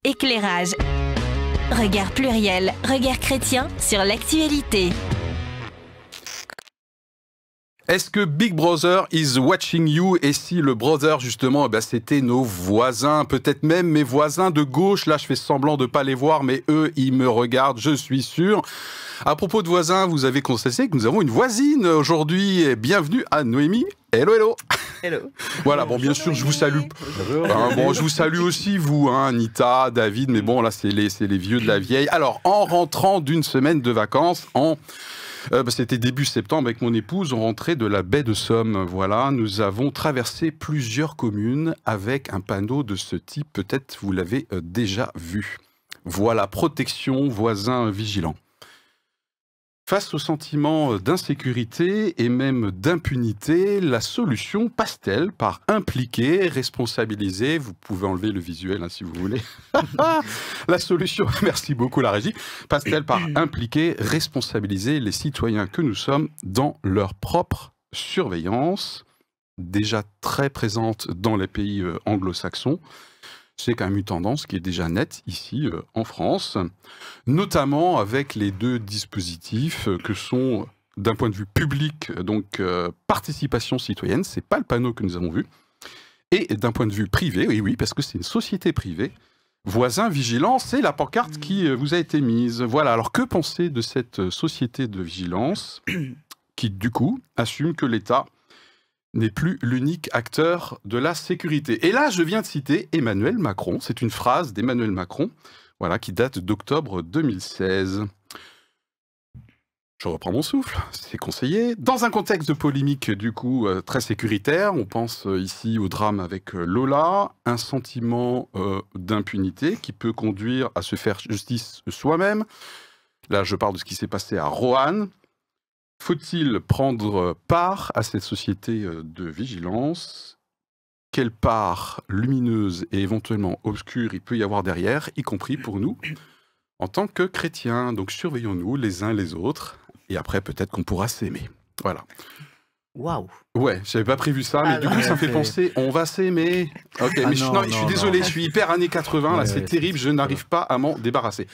Éclairage. Regard pluriel, regard chrétien sur l'actualité. Est-ce que Big Brother is watching you? Et si le brother, justement, c'était nos voisins, peut-être même mes voisins de gauche. Là, je fais semblant de ne pas les voir, mais eux, ils me regardent, je suis sûr. À propos de voisins, vous avez constaté que nous avons une voisine aujourd'hui. Et bienvenue à Noémie. Hello, hello. Hello. Voilà, bon, bien sûr, je vous salue. Bon, je vous salue aussi, vous, Anita, David, mais bon, là, c'est les vieux de la vieille. Alors, en rentrant d'une semaine de vacances, c'était début septembre avec mon épouse, on rentrait de la baie de Somme. Voilà, nous avons traversé plusieurs communes avec un panneau de ce type. Peut-être vous l'avez déjà vu. Voilà, protection, voisins vigilants. Face au sentiment d'insécurité et même d'impunité, la solution passe-t-elle par impliquer, responsabiliser, vous pouvez enlever le visuel si vous voulez, la solution, merci beaucoup la régie, passe-t-elle par impliquer, responsabiliser les citoyens que nous sommes dans leur propre surveillance, déjà très présente dans les pays anglo-saxons. C'est quand même une tendance qui est déjà nette ici en France, notamment avec les deux dispositifs que sont, d'un point de vue public, donc participation citoyenne, c'est pas le panneau que nous avons vu, et d'un point de vue privé, oui, parce que c'est une société privée, voisin vigilant, c'est la pancarte qui vous a été mise. Voilà, alors que penser de cette société de vigilance qui, du coup, assume que l'État n'est plus l'unique acteur de la sécurité. Et là, je viens de citer Emmanuel Macron. C'est une phrase d'Emmanuel Macron, voilà, qui date d'octobre 2016. Je reprends mon souffle, c'est conseillé. Dans un contexte de polémique, du coup, très sécuritaire, on pense ici au drame avec Lola, un sentiment d'impunité qui peut conduire à se faire justice soi-même. Là, je parle de ce qui s'est passé à Roanne. Faut-il prendre part à cette société de vigilance? Quelle part lumineuse et éventuellement obscure il peut y avoir derrière, y compris pour nous, en tant que chrétiens? Donc surveillons-nous les uns les autres, et après peut-être qu'on pourra s'aimer. Voilà. Waouh. Ouais, j'avais pas prévu ça, mais du coup ça me fait penser, on va s'aimer. Ok, mais je suis désolé, je suis hyper années 80, là c'est terrible, je n'arrive pas à m'en débarrasser.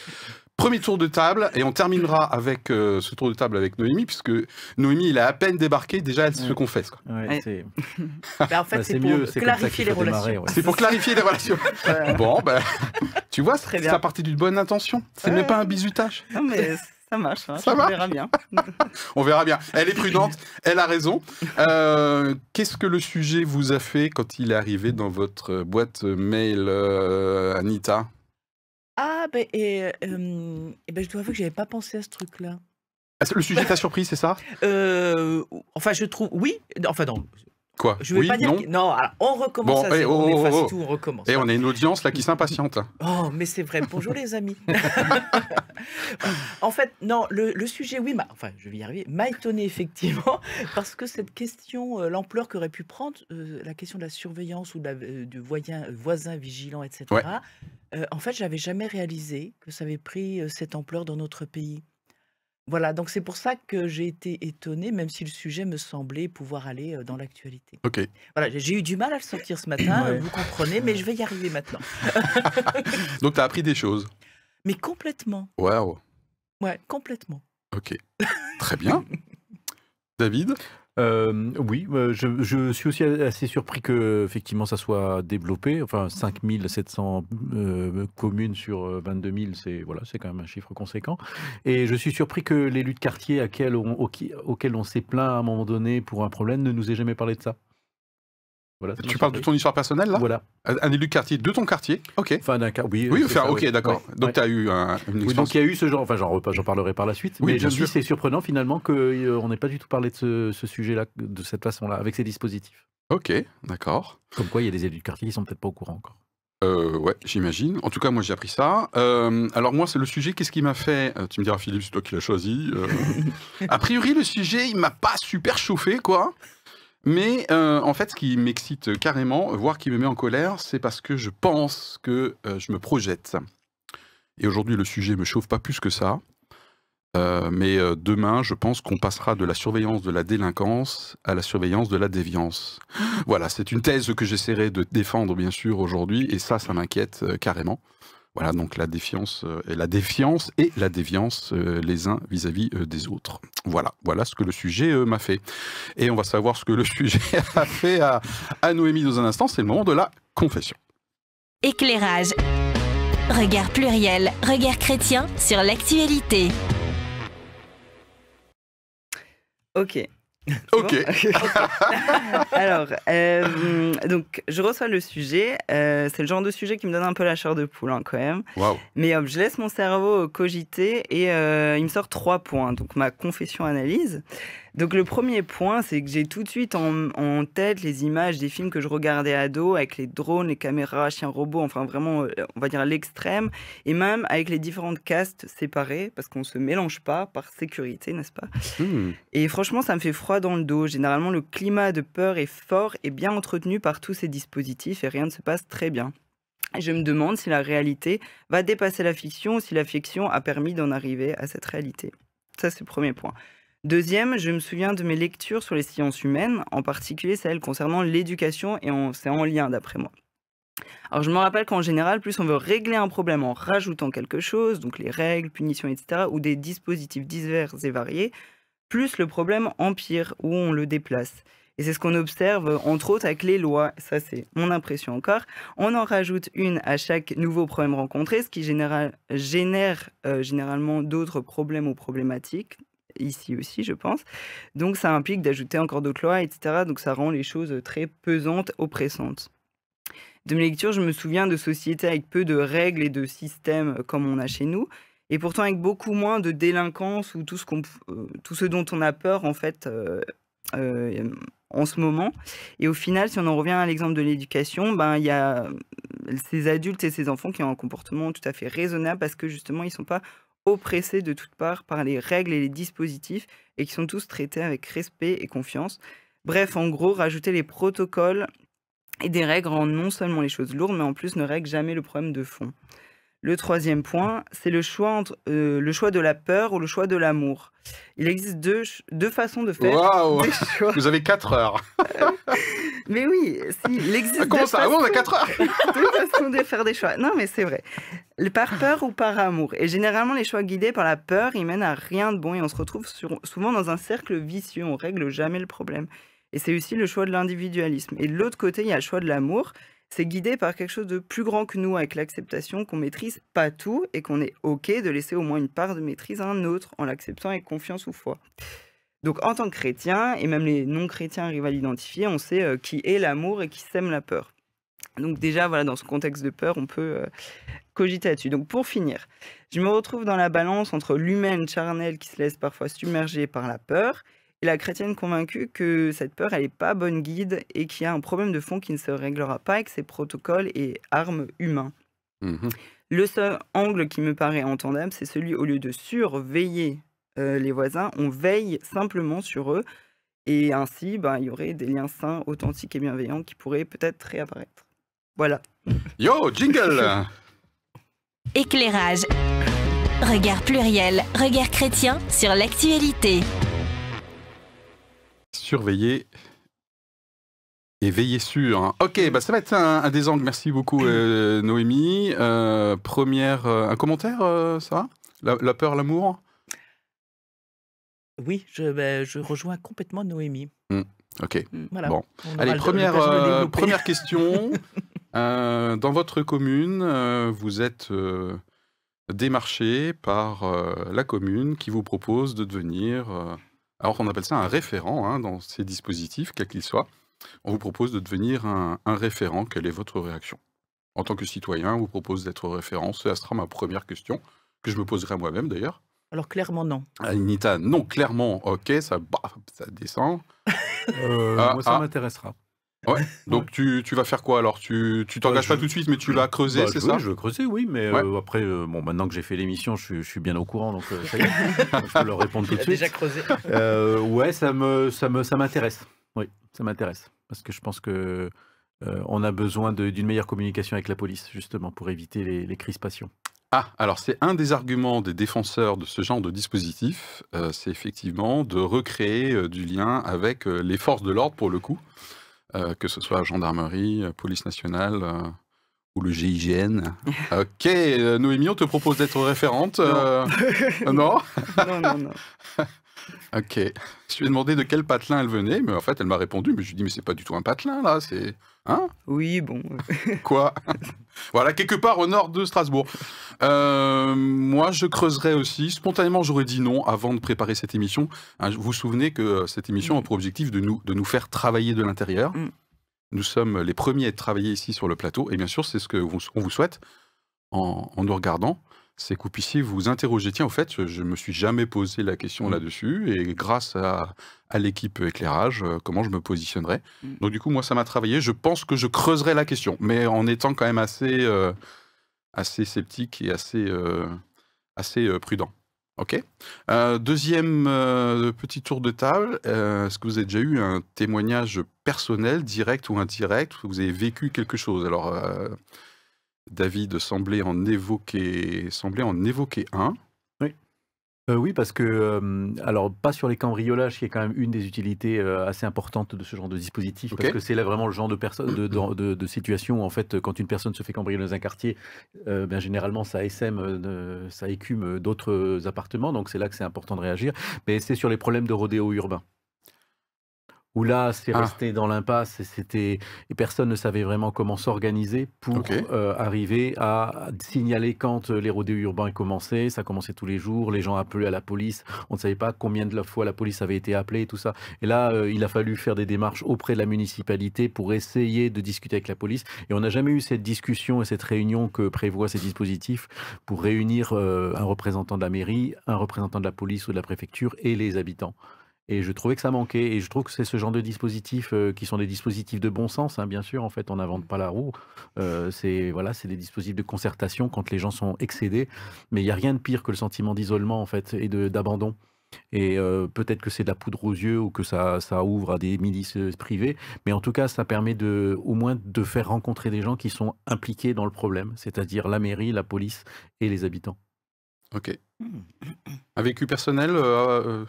Premier tour de table, et on terminera avec ce tour de table avec Noémie, puisque Noémie, il a à peine débarqué, déjà elle se confesse. Quoi. Ouais, en fait, c'est pour clarifier les relations. C'est pour clarifier les relations. Bon, tu vois, ça partait d'une bonne intention. C'est même pas un bizutage. Non, mais ça marche. Ça marche. On verra bien. On verra bien. Elle est prudente, elle a raison. Qu'est-ce que le sujet vous a fait quand il est arrivé dans votre boîte mail, Anita? Ah, je dois avouer que j'avais pas pensé à ce truc-là. Le sujet t'a surpris, c'est ça? Enfin, je trouve... Oui. Enfin, non. Quoi? Je vais pas dire... Non, alors, on recommence à zéro. On efface tout, on recommence. Et on a une audience là qui s'impatiente. Oh, mais c'est vrai. Bonjour les amis. En fait, non, le sujet, oui, enfin, je vais y arriver, m'a étonné effectivement, parce que cette question, l'ampleur qu'aurait pu prendre, la question de la surveillance ou du voisin vigilant, etc., en fait, j'avais jamais réalisé que ça avait pris cette ampleur dans notre pays. Voilà, donc c'est pour ça que j'ai été étonnée, même si le sujet me semblait pouvoir aller dans l'actualité. Ok. Voilà, j'ai eu du mal à le sortir ce matin, vous comprenez, mais je vais y arriver maintenant. Donc, tu as appris des choses. Mais complètement. Waouh. Ouais, complètement. Ok. Très bien. David? Oui, je suis aussi assez surpris que effectivement ça soit développé. Enfin, 5700 communes sur 22 000, c'est quand même un chiffre conséquent. Et je suis surpris que l'élu de quartier auquel on s'est plaint à un moment donné pour un problème ne nous ait jamais parlé de ça. Voilà, tu parles de ton histoire personnelle, là? Voilà. Un élu de quartier de ton quartier? Ok. Enfin, d'un cas, oui. Oui, enfin, ok, d'accord. Ouais. Donc, tu as eu une expérience. Oui, donc il y a eu ce genre, enfin, j'en parlerai par la suite, oui, mais je me dis c'est surprenant finalement qu'on n'ait pas du tout parlé de ce sujet-là, de cette façon-là, avec ces dispositifs. Ok, d'accord. Comme quoi, il y a des élus de quartier qui sont peut-être pas au courant encore. Ouais, j'imagine. En tout cas, moi, j'ai appris ça. Alors, moi, c'est le sujet, qu'est-ce qui m'a fait... tu me diras, Philippe, c'est toi qui l'as choisi. A priori, le sujet, il m'a pas super chauffé, quoi. Mais en fait, ce qui m'excite carrément, voire qui me met en colère, c'est parce que je pense que je me projette. Et aujourd'hui, le sujet me chauffe pas plus que ça. Mais demain, je pense qu'on passera de la surveillance de la délinquance à la surveillance de la déviance. Voilà, c'est une thèse que j'essaierai de défendre, bien sûr, aujourd'hui. Et ça m'inquiète carrément. Voilà, donc la défiance et la défiance et la déviance les uns vis-à-vis des autres. Voilà, voilà ce que le sujet m'a fait. Et on va savoir ce que le sujet a fait à Noémie dans un instant. C'est le moment de la confession. Éclairage. Regard pluriel, regard chrétien sur l'actualité. Ok. Ok. Alors, donc, je reçois le sujet. C'est le genre de sujet qui me donne un peu la chair de poule, hein, quand même. Waouh. Mais hop, je laisse mon cerveau cogiter et il me sort 3 points. Donc, ma confession-analyse. Donc, le premier point, c'est que j'ai tout de suite en tête les images des films que je regardais ado avec les drones, les caméras, chiens robots, enfin vraiment, on va dire l'extrême. Et même avec les différentes castes séparées, parce qu'on ne se mélange pas par sécurité, n'est-ce pas? Et franchement, ça me fait froid dans le dos. Généralement, le climat de peur est fort et bien entretenu par tous ces dispositifs et rien ne se passe très bien. Et je me demande si la réalité va dépasser la fiction ou si la fiction a permis d'en arriver à cette réalité. Ça, c'est le premier point. Deuxième, je me souviens de mes lectures sur les sciences humaines, en particulier celles concernant l'éducation, et c'est en lien d'après moi. Alors je me rappelle qu'en général, plus on veut régler un problème en rajoutant quelque chose, donc les règles, punitions, etc., ou des dispositifs divers et variés, plus le problème empire ou on le déplace. Et c'est ce qu'on observe, entre autres, avec les lois. Ça, c'est mon impression encore. On en rajoute une à chaque nouveau problème rencontré, ce qui génère généralement d'autres problèmes ou problématiques, ici aussi, je pense. Donc, ça implique d'ajouter encore d'autres lois, etc. Donc, ça rend les choses très pesantes, oppressantes. De mes lectures, je me souviens de sociétés avec peu de règles et de systèmes comme on a chez nous, et pourtant avec beaucoup moins de délinquance ou tout ce dont on a peur, en fait, en ce moment. Et au final, si on en revient à l'exemple de l'éducation, ben, il y a ces adultes et ces enfants qui ont un comportement tout à fait raisonnable parce que justement, ils ne sont pas oppressés de toutes parts par les règles et les dispositifs et qui sont tous traités avec respect et confiance. Bref, en gros, rajouter les protocoles et des règles rend non seulement les choses lourdes, mais en plus ne règle jamais le problème de fond. Le troisième point, c'est le choix entre le choix de la peur ou le choix de l'amour. Il existe deux façons de faire des choix. Vous avez 4 heures. Mais oui, il existe comment ça? On a 4 heures. deux façons de faire des choix. Non, mais c'est vrai. Par peur ou par amour. Et généralement, les choix guidés par la peur, ils mènent à rien de bon et on se retrouve souvent dans un cercle vicieux. On règle jamais le problème. Et c'est aussi le choix de l'individualisme. Et de l'autre côté, il y a le choix de l'amour. C'est guidé par quelque chose de plus grand que nous, avec l'acceptation qu'on maîtrise pas tout et qu'on est OK de laisser au moins une part de maîtrise à un autre en l'acceptant avec confiance ou foi. Donc en tant que chrétien, et même les non-chrétiens arrivent à l'identifier, on sait qui est l'amour et qui sème la peur. Donc déjà, voilà, dans ce contexte de peur, on peut cogiter là-dessus. Donc pour finir, je me retrouve dans la balance entre l'humaine charnelle qui se laisse parfois submerger par la peur et la chrétienne convaincue que cette peur, elle n'est pas bonne guide et qu'il y a un problème de fond qui ne se réglera pas avec ses protocoles et armes humains. Le seul angle qui me paraît entendable, c'est celui au lieu de surveiller les voisins, on veille simplement sur eux et ainsi, il y aurait des liens sains, authentiques et bienveillants qui pourraient peut-être réapparaître. Voilà. Yo, jingle. Éclairage. Regard pluriel, regard chrétien sur l'actualité. Surveiller et veiller sur. Hein. Ok, ça va être un des angles. Merci beaucoup, Noémie. Un commentaire, ça va? La peur, l'amour? Oui, je rejoins complètement Noémie. Ok. Voilà. Bon. Allez, première question. Dans votre commune, vous êtes démarché par la commune qui vous propose de devenir... alors on appelle ça un référent dans ces dispositifs, quel qu'il soit. On vous propose de devenir un référent. Quelle est votre réaction? En tant que citoyen, on vous propose d'être référent. Ça sera ma première question, que je me poserai à moi-même d'ailleurs. Alors clairement non. Anita, non, clairement, ok, ça descend. Moi, ça m'intéressera. Ouais. Donc tu vas faire quoi alors? Tu t'engages pas tout de suite, mais tu vas creuser, c'est ça? Je vais creuser, oui, mais après, maintenant que j'ai fait l'émission, je suis bien au courant, donc ça y est, je peux leur répondre tout de suite. Déjà creusé. Ouais, ça m'intéresse. Oui, ça m'intéresse, parce que je pense que on a besoin d'une meilleure communication avec la police, justement, pour éviter les crispations. Alors c'est un des arguments des défenseurs de ce genre de dispositif, c'est effectivement de recréer du lien avec les forces de l'ordre pour le coup, que ce soit gendarmerie, police nationale Ou le GIGN. Ok, Noémie, on te propose d'être référente. Non. Non. Ok. Je lui ai demandé de quel patelin elle venait, mais en fait, elle m'a répondu. Mais je lui ai dit, mais c'est pas du tout un patelin, là, c'est... Hein? Oui, bon. Quoi? Voilà, quelque part au nord de Strasbourg. Moi, je creuserais aussi. Spontanément, j'aurais dit non avant de préparer cette émission. Hein, vous vous souvenez que cette émission a pour objectif de nous faire travailler de l'intérieur. Nous sommes les premiers à être travaillés ici sur le plateau. Et bien sûr, c'est ce qu'on vous souhaite en nous regardant. C'est que vous puissiez vous interroger. Tiens, au fait, je ne me suis jamais posé la question là-dessus. Et grâce à l'équipe éclairage, comment je me positionnerais. Donc du coup, moi, ça m'a travaillé. Je pense que je creuserai la question. Mais en étant quand même assez sceptique et assez prudent. Ok. Deuxième petit tour de table. Est-ce que vous avez déjà eu un témoignage personnel, direct ou indirect, où vous avez vécu quelque chose? Alors, David semblait en évoquer un. Oui, parce que, alors pas sur les cambriolages, qui est quand même une des utilités assez importantes de ce genre de dispositif, parce que c'est là vraiment le genre de situation où en fait, quand une personne se fait cambrioler dans un quartier, généralement ça essaime, ça écume d'autres appartements, donc c'est là que c'est important de réagir. Mais c'est sur les problèmes de rodéo urbain. Où là, c'est resté dans l'impasse et personne ne savait vraiment comment s'organiser pour arriver à signaler quand les rodéos urbains commençaient. Ça commençait tous les jours, les gens appelaient à la police. On ne savait pas combien de fois la police avait été appelée et tout ça. Et là, il a fallu faire des démarches auprès de la municipalité pour essayer de discuter avec la police. Et on n'a jamais eu cette discussion et cette réunion que prévoient ces dispositifs pour réunir un représentant de la mairie, un représentant de la police ou de la préfecture et les habitants. Et je trouvais que ça manquait. Et je trouve que c'est ce genre de dispositifs qui sont des dispositifs de bon sens, hein, bien sûr. En fait, on n'invente pas la roue. C'est des dispositifs de concertation quand les gens sont excédés. Mais il n'y a rien de pire que le sentiment d'isolement, en fait, et d'abandon. Et peut-être que c'est de la poudre aux yeux ou que ça ouvre à des milices privées. Mais en tout cas, ça permet au moins de faire rencontrer des gens qui sont impliqués dans le problème, c'est-à-dire la mairie, la police et les habitants. Ok. Un vécu personnel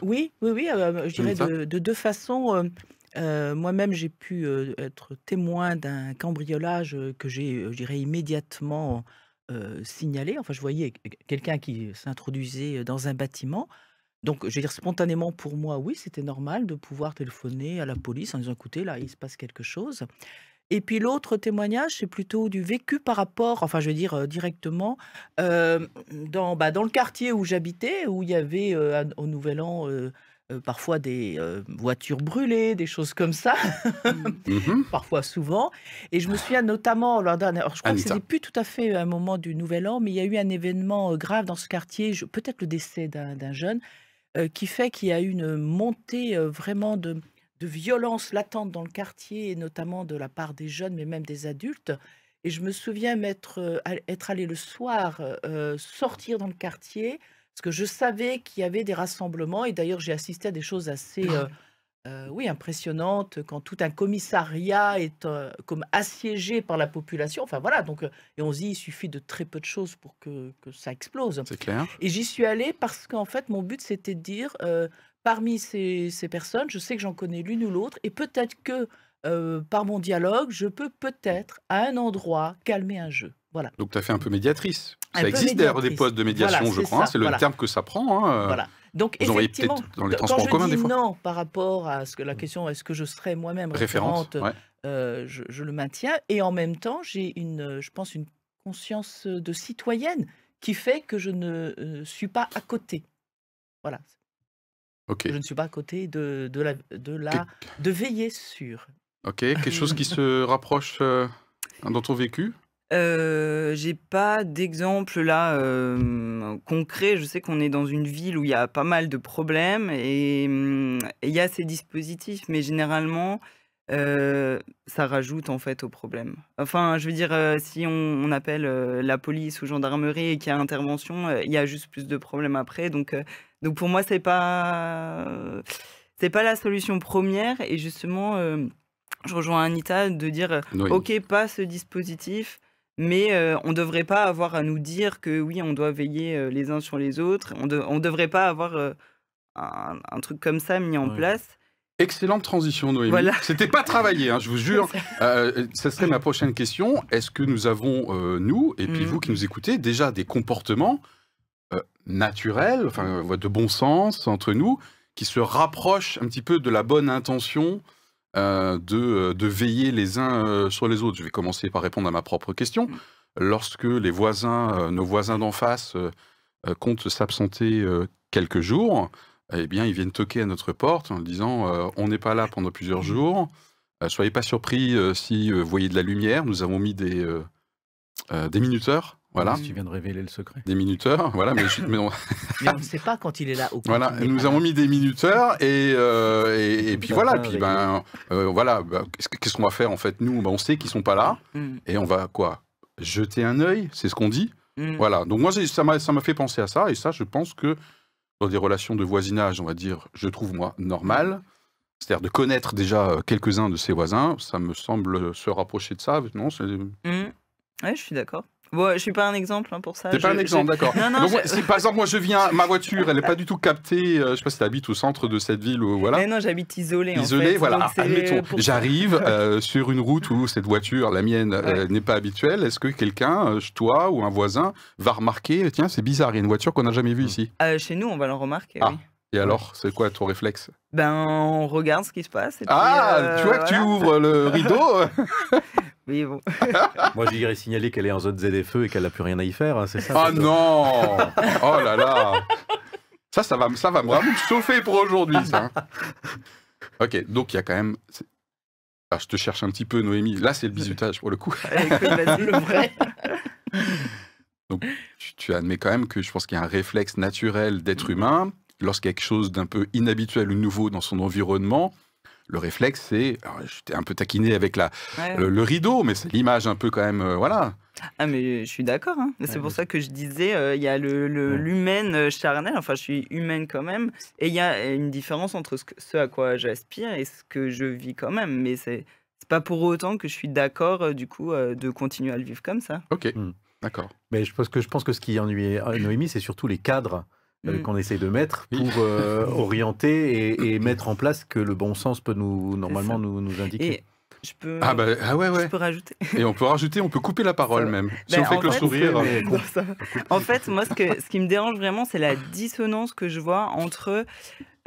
Oui, je dirais de deux façons. Moi-même, j'ai pu être témoin d'un cambriolage que j'ai, je dirais, immédiatement signalé. Enfin, je voyais quelqu'un qui s'introduisait dans un bâtiment. Donc, je veux dire, spontanément, pour moi, oui, c'était normal de pouvoir téléphoner à la police en disant, écoutez, là, il se passe quelque chose. Et puis l'autre témoignage, c'est plutôt du vécu par rapport, enfin je veux dire directement, dans le quartier où j'habitais, où il y avait au Nouvel An parfois des voitures brûlées, des choses comme ça, parfois souvent. Et je me souviens notamment, alors je crois que c'était plus tout à fait un moment du Nouvel An, mais il y a eu un événement grave dans ce quartier, peut-être le décès d'un jeune, qui fait qu'il y a eu une montée vraiment de violence latente dans le quartier, et notamment de la part des jeunes, mais même des adultes. Et je me souviens être allé le soir, sortir dans le quartier, parce que je savais qu'il y avait des rassemblements. Et d'ailleurs, j'ai assisté à des choses assez impressionnantes, quand tout un commissariat est comme assiégé par la population. Enfin voilà, donc, et on se dit, il suffit de très peu de choses pour que ça explose. C'est clair. Et j'y suis allée parce qu'en fait, mon but, c'était de dire... parmi ces personnes, je sais que j'en connais l'une ou l'autre, et peut-être que par mon dialogue, je peux peut-être, à un endroit, calmer un jeu. Voilà. Donc, tu as fait un peu médiatrice. Ça existe d'ailleurs des postes de médiation, voilà, je crois. C'est le terme que ça prend. Voilà. Donc, vous envoyez peut-être dans les transports en commun, des fois. Non, par rapport à la question, est-ce que je serais moi-même référente, je le maintiens. Et en même temps, j'ai je pense, une conscience de citoyenne qui fait que je ne suis pas à côté. Voilà. Je ne suis pas à côté de veiller sur. Ok, quelque chose qui se rapproche dans ton vécu? J'ai pas d'exemple là concret. Je sais qu'on est dans une ville où il y a pas mal de problèmes et il y a ces dispositifs, mais généralement ça rajoute en fait au problème. Enfin, je veux dire, si on appelle la police ou gendarmerie et qu'il y a intervention, il y a juste plus de problèmes après. Donc pour moi, c'est pas la solution première. Et justement, je rejoins Anita de dire, ok, pas ce dispositif, mais on ne devrait pas avoir à nous dire que oui, on doit veiller les uns sur les autres. On ne devrait pas avoir un truc comme ça mis en place. Excellente transition, Noémie. Voilà. C'était pas travaillé, hein, je vous jure. Ça serait ma prochaine question. Est-ce que nous avons, nous, et puis vous qui nous écoutez, déjà des comportements naturels, enfin, de bon sens entre nous, qui se rapprochent un petit peu de la bonne intention de veiller les uns sur les autres? Je vais commencer par répondre à ma propre question. Lorsque les voisins, nos voisins d'en face, comptent s'absenter quelques jours, eh bien, ils viennent toquer à notre porte en disant on n'est pas là pendant plusieurs jours. Soyez pas surpris si vous voyez de la lumière. Nous avons mis des minuteurs. Voilà. Tu viens de révéler le secret. Des minuteurs, voilà. Mais on ne sait pas quand il est là. Ou quand voilà, il nous avons mis des minuteurs et puis voilà. Puis voilà. Qu'est-ce qu'on va faire en fait? Nous, on sait qu'ils sont pas là et on va quoi? Jeter un œil, c'est ce qu'on dit. Voilà. Donc moi, ça m'a fait penser à ça et ça, je pense que dans des relations de voisinage, on va dire, je trouve moi normal, c'est-à-dire de connaître déjà quelques-uns de ses voisins, ça me semble se rapprocher de ça. Non, Ouais, je suis d'accord. Bon, je suis pas un exemple pour ça. T'es pas un exemple, d'accord. Donc, si par exemple, moi je viens, ma voiture, elle n'est pas du tout captée, je sais pas si tu habites au centre de cette ville ou voilà. Mais non, j'habite isolé. Isolé, en fait, voilà. Admettons, j'arrive ça. sur une route où cette voiture, la mienne, n'est pas habituelle. Est-ce que quelqu'un, toi ou un voisin, va remarquer, tiens, c'est bizarre, il y a une voiture qu'on n'a jamais vue ici? Chez nous, on va le remarquer, oui. Et alors, c'est quoi ton réflexe? On regarde ce qui se passe. Et tu vois que tu ouvres le rideau. Oui, bon. Moi, j'irais signaler qu'elle est en zone ZFE et qu'elle n'a plus rien à y faire. Hein, c'est ça. Ah non. Oh là là. Ça va vraiment me chauffer pour aujourd'hui, ça. Ok, donc il y a quand même... Ah, je te cherche un petit peu, Noémie. Là, c'est le bizutage, pour le coup. Écoute, vas-y, le vrai. Donc, tu admets quand même que je pense qu'il y a un réflexe naturel d'être humain. Lorsqu'il y a quelque chose d'un peu inhabituel ou nouveau dans son environnement, le réflexe, c'est... Je t'ai un peu taquiné avec le rideau, mais c'est l'image un peu quand même... voilà. Ah, mais je suis d'accord. Hein. C'est pour ça que je disais, il y a l'humaine charnelle, enfin, je suis humaine quand même, et il y a une différence entre ce à quoi j'aspire et ce que je vis quand même. Mais c'est pas pour autant que je suis d'accord, du coup, de continuer à le vivre comme ça. Ok, d'accord. Mais je pense que ce qui ennuie Noémie, c'est surtout les cadres qu'on essaie de mettre pour orienter et mettre en place que le bon sens peut normalement nous indiquer. Et je peux, je peux rajouter. Et on peut rajouter, on peut couper la parole même. Si on fait que le sourire. En fait, moi, ce qui me dérange vraiment, c'est la dissonance que je vois entre...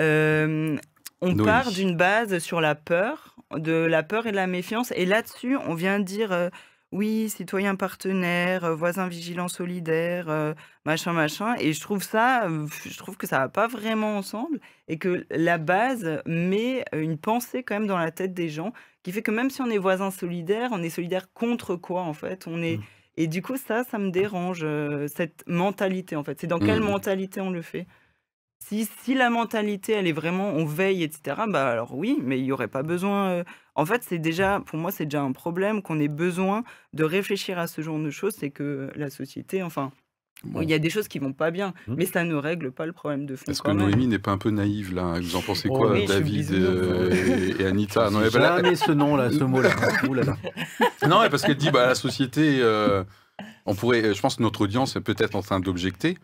on part d'une base sur la peur, de la peur et de la méfiance. Et là-dessus, on vient dire... oui, citoyen partenaire, voisin vigilant solidaire, machin. Et je trouve que ça va pas vraiment ensemble et que la base met une pensée quand même dans la tête des gens qui fait que même si on est voisin solidaire, on est solidaire contre quoi en fait? Et du coup, ça me dérange, cette mentalité en fait. C'est dans quelle mentalité on le fait? Si la mentalité, elle est vraiment, on veille, etc., bah alors oui, mais il n'y aurait pas besoin... En fait, pour moi, c'est déjà un problème qu'on ait besoin de réfléchir à ce genre de choses, c'est que la société, enfin... Bon, il y a des choses qui vont pas bien, mais ça ne règle pas le problème de fond. Est-ce que Noémie n'est pas un peu naïve, là? Vous en pensez quoi, oui, David et Anita? Non, jamais ce nom-là, ce mot-là. Non, parce qu'elle dit, la société... on pourrait, je pense que notre audience est peut-être en train d'objecter.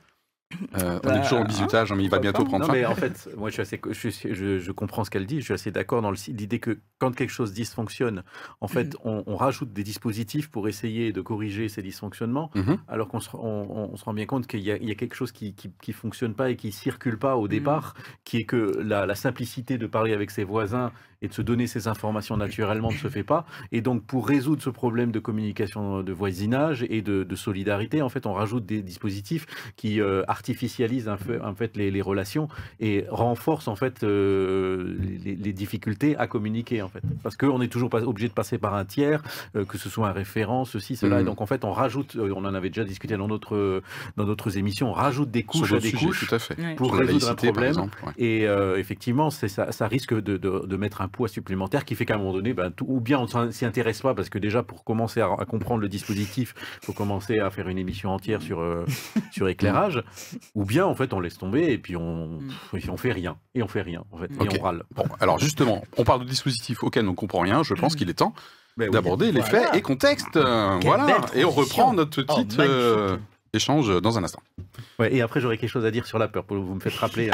On est toujours en bizutage, mais il va bientôt prendre fin. Mais en fait, moi, je comprends ce qu'elle dit. Je suis assez d'accord dans l'idée que quand quelque chose dysfonctionne, en fait, on rajoute des dispositifs pour essayer de corriger ces dysfonctionnements, alors qu'on se rend bien compte qu'il y a quelque chose qui fonctionne pas et qui circule pas au départ, qui est que la simplicité de parler avec ses voisins et de se donner ces informations naturellement ne se fait pas. Et donc, pour résoudre ce problème de communication de voisinage et de solidarité, en fait, on rajoute des dispositifs qui artificialisent en fait les relations et renforcent en fait les difficultés à communiquer en fait. Parce qu'on n'est toujours pas obligé de passer par un tiers, que ce soit un référent, ceci, cela. Et donc, en fait, on rajoute, on en avait déjà discuté dans d'autres émissions, on rajoute des couches à des couches tout à fait. Pour résoudre un problème. Et effectivement, ça risque de mettre un poids supplémentaire qui fait qu'à un moment donné, ou bien on ne s'y intéresse pas, parce que déjà pour commencer à comprendre le dispositif, il faut commencer à faire une émission entière sur éclairage, ou bien en fait on laisse tomber et puis on fait rien, et on fait rien en fait, et on râle. Bon, alors justement, on parle de dispositifs auxquels on ne comprend rien, je pense qu'il est temps d'aborder les faits et contextes, voilà, et on reprend notre petit échange dans un instant. Ouais, et après, j'aurais quelque chose à dire sur la peur. Vous me faites rappeler.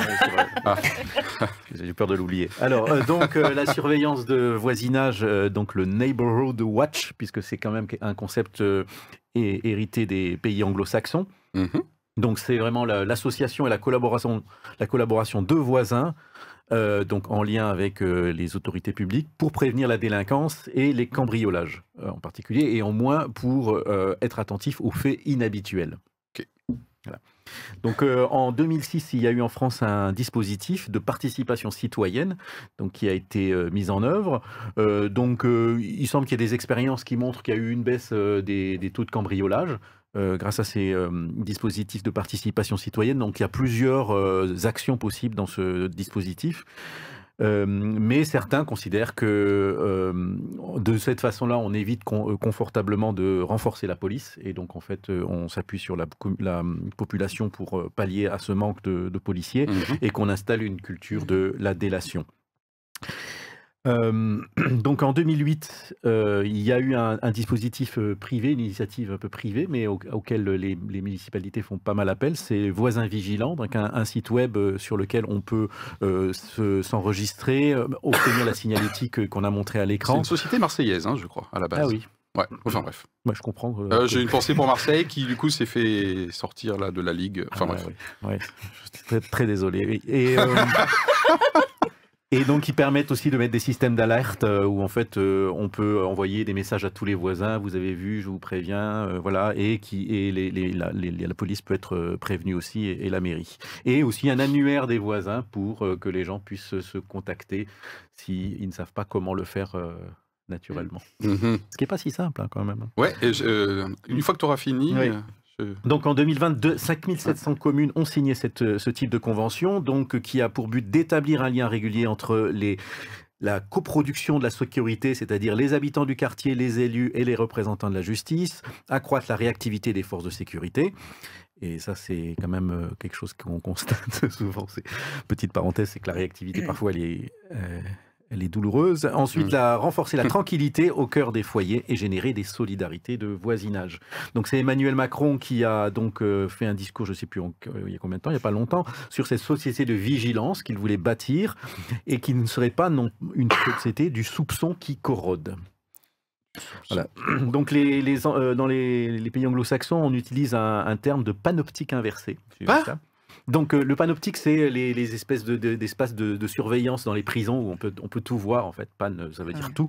J'ai peur de l'oublier. Alors, la surveillance de voisinage, donc le Neighborhood Watch, puisque c'est quand même un concept hérité des pays anglo-saxons. Donc, c'est vraiment l'association et la collaboration de voisins, donc en lien avec les autorités publiques, pour prévenir la délinquance et les cambriolages en particulier, et en moins pour être attentif aux faits inhabituels. Voilà. Donc en 2006, il y a eu en France un dispositif de participation citoyenne donc, qui a été mis en œuvre. Il semble qu'il y ait des expériences qui montrent qu'il y a eu une baisse des taux de cambriolage grâce à ces dispositifs de participation citoyenne. Donc il y a plusieurs actions possibles dans ce dispositif. Mais certains considèrent que de cette façon-là, on évite confortablement de renforcer la police, et donc en fait, on s'appuie sur la population pour pallier à ce manque de policiers, et qu'on installe une culture de la délation. Donc en 2008, il y a eu un dispositif privé, une initiative un peu privée, mais auquel les municipalités font pas mal appel, c'est Voisins Vigilants, donc un site web sur lequel on peut s'enregistrer, obtenir la signalétique qu'on a montrée à l'écran. C'est une société marseillaise, je crois, à la base. Ah oui. Ouais, enfin bref. Moi, je comprends. J'ai une pensée pour Marseille qui, du coup, s'est fait sortir là, de la Ligue. Enfin bref. Ouais. Je suis très, très désolé. Et donc, ils permettent aussi de mettre des systèmes d'alerte où, en fait, on peut envoyer des messages à tous les voisins. Vous avez vu, je vous préviens, voilà. Et la police peut être prévenue aussi, et la mairie. Et aussi un annuaire des voisins pour que les gens puissent se contacter s'ils ne savent pas comment le faire naturellement. Ce qui n'est pas si simple, quand même. Ouais, et une fois que tu auras fini... Oui. Donc en 2022, 5700 communes ont signé ce type de convention, donc, qui a pour but d'établir un lien régulier entre la coproduction de la sécurité, c'est-à-dire les habitants du quartier, les élus et les représentants de la justice, accroître la réactivité des forces de sécurité. Et ça, c'est quand même quelque chose qu'on constate souvent. Petite parenthèse, c'est que la réactivité, parfois, elle est douloureuse. Ensuite, renforcer la tranquillité au cœur des foyers et générer des solidarités de voisinage. Donc, c'est Emmanuel Macron qui a donc fait un discours, je ne sais plus il y a combien de temps, il n'y a pas longtemps, sur cette société de vigilance qu'il voulait bâtir et qui ne serait pas une société du soupçon qui corrode. Voilà. Donc, dans les pays anglo-saxons, on utilise un terme de panoptique inversée. Donc le panoptique, c'est les espèces d'espaces de surveillance dans les prisons où on peut tout voir, en fait. Pan, ça veut dire tout.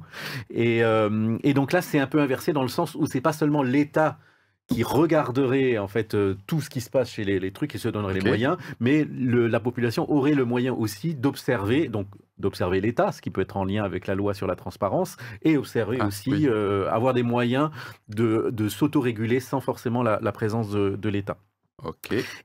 Et donc là, c'est un peu inversé dans le sens où c'est pas seulement l'État qui regarderait en fait tout ce qui se passe chez les trucs et se donnerait les moyens, mais la population aurait le moyen aussi d'observer l'État, ce qui peut être en lien avec la loi sur la transparence, et observer aussi, avoir des moyens de s'autoréguler sans forcément la présence de l'État.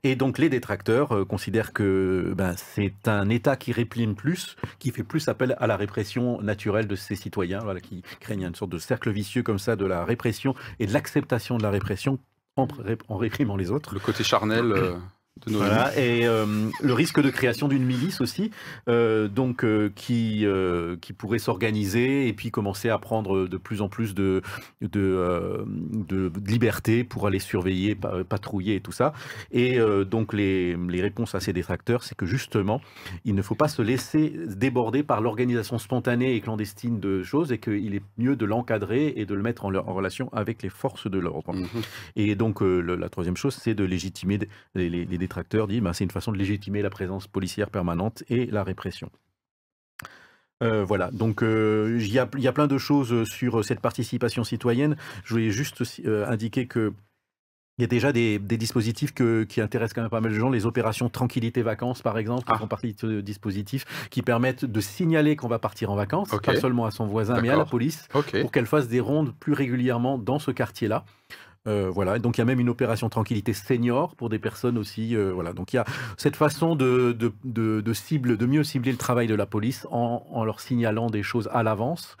Et donc les détracteurs considèrent que c'est un État qui réprime plus, qui fait plus appel à la répression naturelle de ses citoyens, voilà, qui craignent une sorte de cercle vicieux comme ça de la répression et de l'acceptation de la répression en réprimant les autres. Le côté charnel de nos vies. Et le risque de création d'une milice aussi, qui pourrait s'organiser et puis commencer à prendre de plus en plus de liberté pour aller surveiller, patrouiller et tout ça. Et donc les réponses à ces détracteurs, c'est que justement, il ne faut pas se laisser déborder par l'organisation spontanée et clandestine de choses, et qu'il est mieux de l'encadrer et de le mettre en relation avec les forces de l'ordre. Et donc la troisième chose, c'est de légitimer les détracteurs, disent c'est une façon de légitimer la présence policière permanente et la répression. Voilà, donc il y a plein de choses sur cette participation citoyenne. Je voulais juste indiquer que il y a déjà des dispositifs qui intéressent quand même pas mal de gens. Les opérations Tranquillité-Vacances, par exemple, qui font partie de ce dispositif, qui permettent de signaler qu'on va partir en vacances, pas seulement à son voisin, mais à la police, pour qu'elle fasse des rondes plus régulièrement dans ce quartier-là. Voilà, donc il y a même une opération Tranquillité Senior pour des personnes aussi. Voilà, donc il y a cette façon de mieux cibler le travail de la police en leur signalant des choses à l'avance.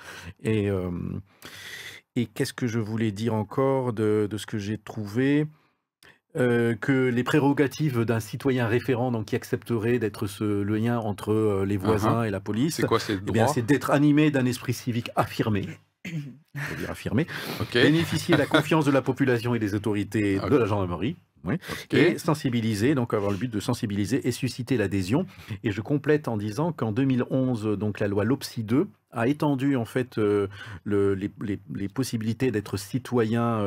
Et qu'est-ce que je voulais dire encore de ce que j'ai trouvé, que les prérogatives d'un citoyen référent, donc qui accepterait d'être le lien entre les voisins et la police, c'est quoi, c'est le droit ? C'est d'être animé d'un esprit civique affirmé. C'est-à-dire affirmé, bénéficier de la confiance de la population et des autorités de la gendarmerie, Oui. Ok. Et sensibiliser, donc avoir le but de sensibiliser et susciter l'adhésion. Et je complète en disant qu'en 2011, donc la loi LOPSI 2 a étendu en fait les possibilités d'être citoyen,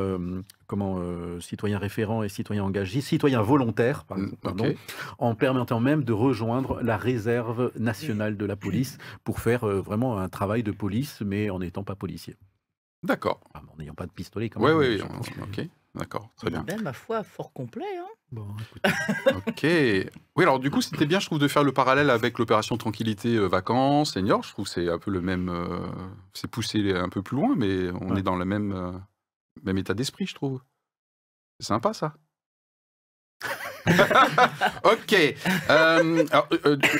citoyen référent et citoyen engagé, citoyen volontaire, pardon, Ok. en permettant même de rejoindre la réserve nationale de la police pour faire vraiment un travail de police, mais en n'étant pas policier. D'accord. Enfin, en n'ayant pas de pistolet quand Oui, même. oui, je pense que- ok. D'accord, très bien. Ben, ma foi, fort complet. Hein. Bon, écoutez. Ok. Oui, alors du coup, c'était bien, je trouve, de faire le parallèle avec l'opération Tranquillité Vacances, Senior. Je trouve que c'est un peu le même. C'est poussé un peu plus loin, mais on Ouais. est dans le même état d'esprit, je trouve. C'est sympa, ça. Ok. Alors,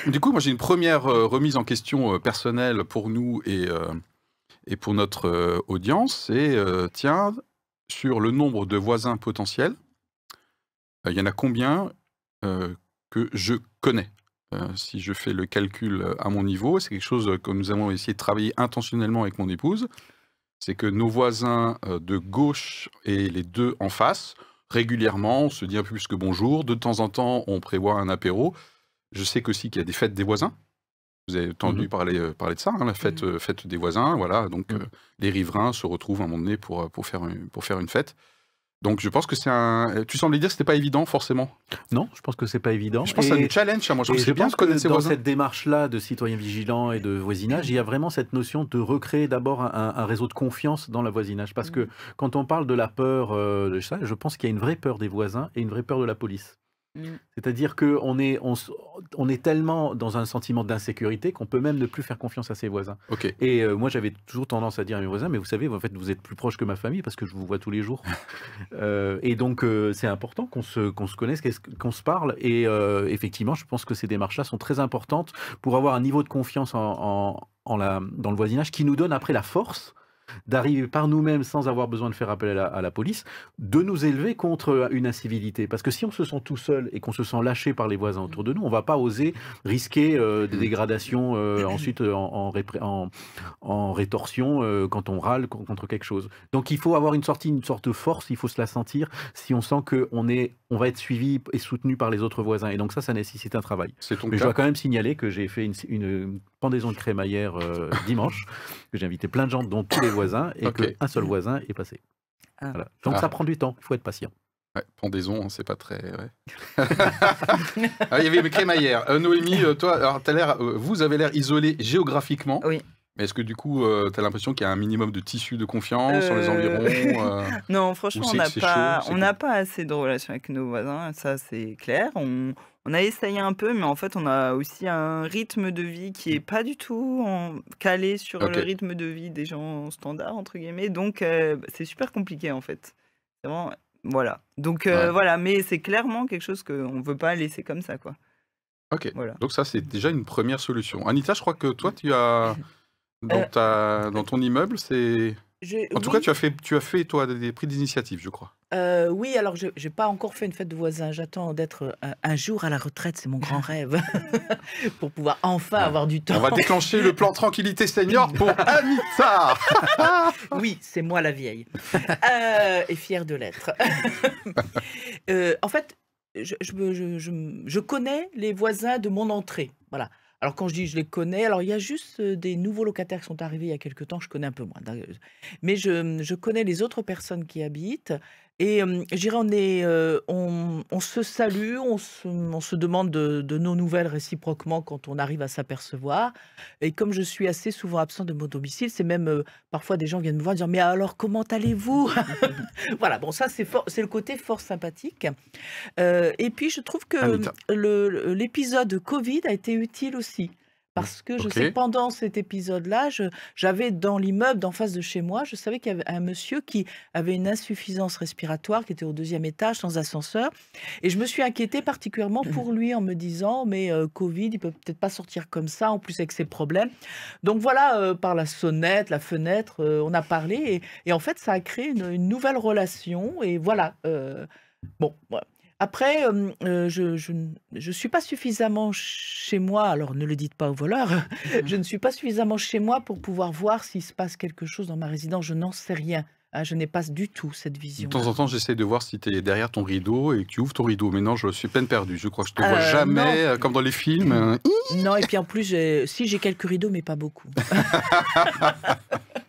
du coup, moi, j'ai une première remise en question personnelle pour nous et pour notre audience. C'est, tiens, sur le nombre de voisins potentiels, il y en a combien que je connais? Si je fais le calcul à mon niveau, c'est quelque chose que nous avons essayé de travailler intentionnellement avec mon épouse. C'est que nos voisins de gauche et les deux en face, régulièrement, on se dit un peu plus que bonjour. De temps en temps, on prévoit un apéro. Je sais qu'aussi qu'il y a des fêtes des voisins. Vous avez entendu parler de ça, hein, la fête des voisins. Voilà, donc les riverains se retrouvent à un moment donné pour faire une fête. Donc je pense que c'est un... Tu semblais dire que c'était pas évident, forcément. Non, je pense que c'est pas évident. Je pense que ça nous challenge, hein. Moi je trouve Et que c'est je bien pense de connaître que ses dans voisins. cette démarche-là de citoyen vigilant et de voisinage, il y a vraiment cette notion de recréer d'abord un réseau de confiance dans le voisinage. Parce que quand on parle de la peur de ça, je pense qu'il y a une vraie peur des voisins et une vraie peur de la police. C'est-à-dire qu'on est tellement dans un sentiment d'insécurité qu'on peut même ne plus faire confiance à ses voisins. Ok. Et moi, j'avais toujours tendance à dire à mes voisins, mais vous savez, en fait, vous êtes plus proche que ma famille parce que je vous vois tous les jours. Et donc, c'est important qu'on se connaisse, qu'on se parle. Et effectivement, je pense que ces démarches-là sont très importantes pour avoir un niveau de confiance dans le voisinage qui nous donne après la force d'arriver par nous-mêmes, sans avoir besoin de faire appel à la police, de nous élever contre une incivilité. Parce que si on se sent tout seul et qu'on se sent lâché par les voisins autour de nous, on ne va pas oser risquer des dégradations ensuite en rétorsion quand on râle contre quelque chose. Donc il faut avoir une sorte de force, il faut se la sentir si on sent qu'on va être suivi et soutenu par les autres voisins. Et donc ça nécessite un travail. C'est ton Mais je cas. dois quand même signaler que j'ai fait une pendaison de crémaillère dimanche, que j'ai invité plein de gens, dont tous les voisins, et Ok. qu'un seul voisin est passé. Ah. Voilà. Donc Ah. ça prend du temps, il faut être patient. Ouais, pendaison, hein, c'est pas très... Ouais. Ah, il y avait mes crémaillères. Noémie, toi, alors, vous avez l'air isolé géographiquement. Oui. Mais est-ce que du coup, tu as l'impression qu'il y a un minimum de tissu de confiance sur les environs Non, franchement, Ou on c'est- n'a c'est pas, chaud, c'est on n'a pas assez de relations avec nos voisins, ça c'est clair. On a essayé un peu, mais en fait, on a aussi un rythme de vie qui est pas du tout calé sur Ok. le rythme de vie des gens standards, entre guillemets. Donc, c'est super compliqué, en fait. C'est vraiment... Voilà. Donc, Ouais. voilà. Mais c'est clairement quelque chose qu'on ne veut pas laisser comme ça, quoi. Ok. Voilà. Donc ça, c'est déjà une première solution. Anita, je crois que toi, tu as... Dans ton immeuble, c'est... En tout cas, tu as fait toi, des prises d'initiative, je crois. Oui, alors je n'ai pas encore fait une fête de voisins. J'attends d'être un jour à la retraite, c'est mon grand rêve, pour pouvoir enfin avoir du temps. On va déclencher le plan Tranquillité Senior pour Anita. Oui, c'est moi la vieille. Et fière de l'être. En fait, je connais les voisins de mon entrée. Voilà. Alors quand je dis je les connais, alors il y a juste des nouveaux locataires qui sont arrivés il y a quelque temps, je connais un peu moins. Mais je connais les autres personnes qui habitent. Et je dirais, on se salue, on se demande de nos nouvelles réciproquement quand on arrive à s'apercevoir. Et comme je suis assez souvent absent de mon domicile, c'est même parfois des gens viennent me voir dire mais alors comment allez-vous? Voilà, bon ça c'est le côté fort sympathique. Et puis je trouve que Anita. l'épisode Covid a été utile aussi. Parce que je Ok. sais que pendant cet épisode-là, j'avais dans l'immeuble d'en face de chez moi, je savais qu'il y avait un monsieur qui avait une insuffisance respiratoire, qui était au 2e étage sans ascenseur. Et je me suis inquiétée particulièrement pour lui en me disant, mais Covid, il peut peut-être pas sortir comme ça, en plus avec ses problèmes. Donc voilà, par la sonnette, la fenêtre, on a parlé. Et en fait, ça a créé une nouvelle relation. Et voilà. Bon, voilà. Après, je ne suis pas suffisamment chez moi, alors ne le dites pas aux voleurs, je ne suis pas suffisamment chez moi pour pouvoir voir s'il se passe quelque chose dans ma résidence, je n'en sais rien. Ah, je n'ai pas du tout cette De vision. temps en temps, j'essaie de voir si tu es derrière ton rideau et que tu ouvres ton rideau. Mais non, je suis peine perdue. Je crois que je te vois jamais, comme dans les films. Non, et puis en plus, j'ai quelques rideaux, mais pas beaucoup.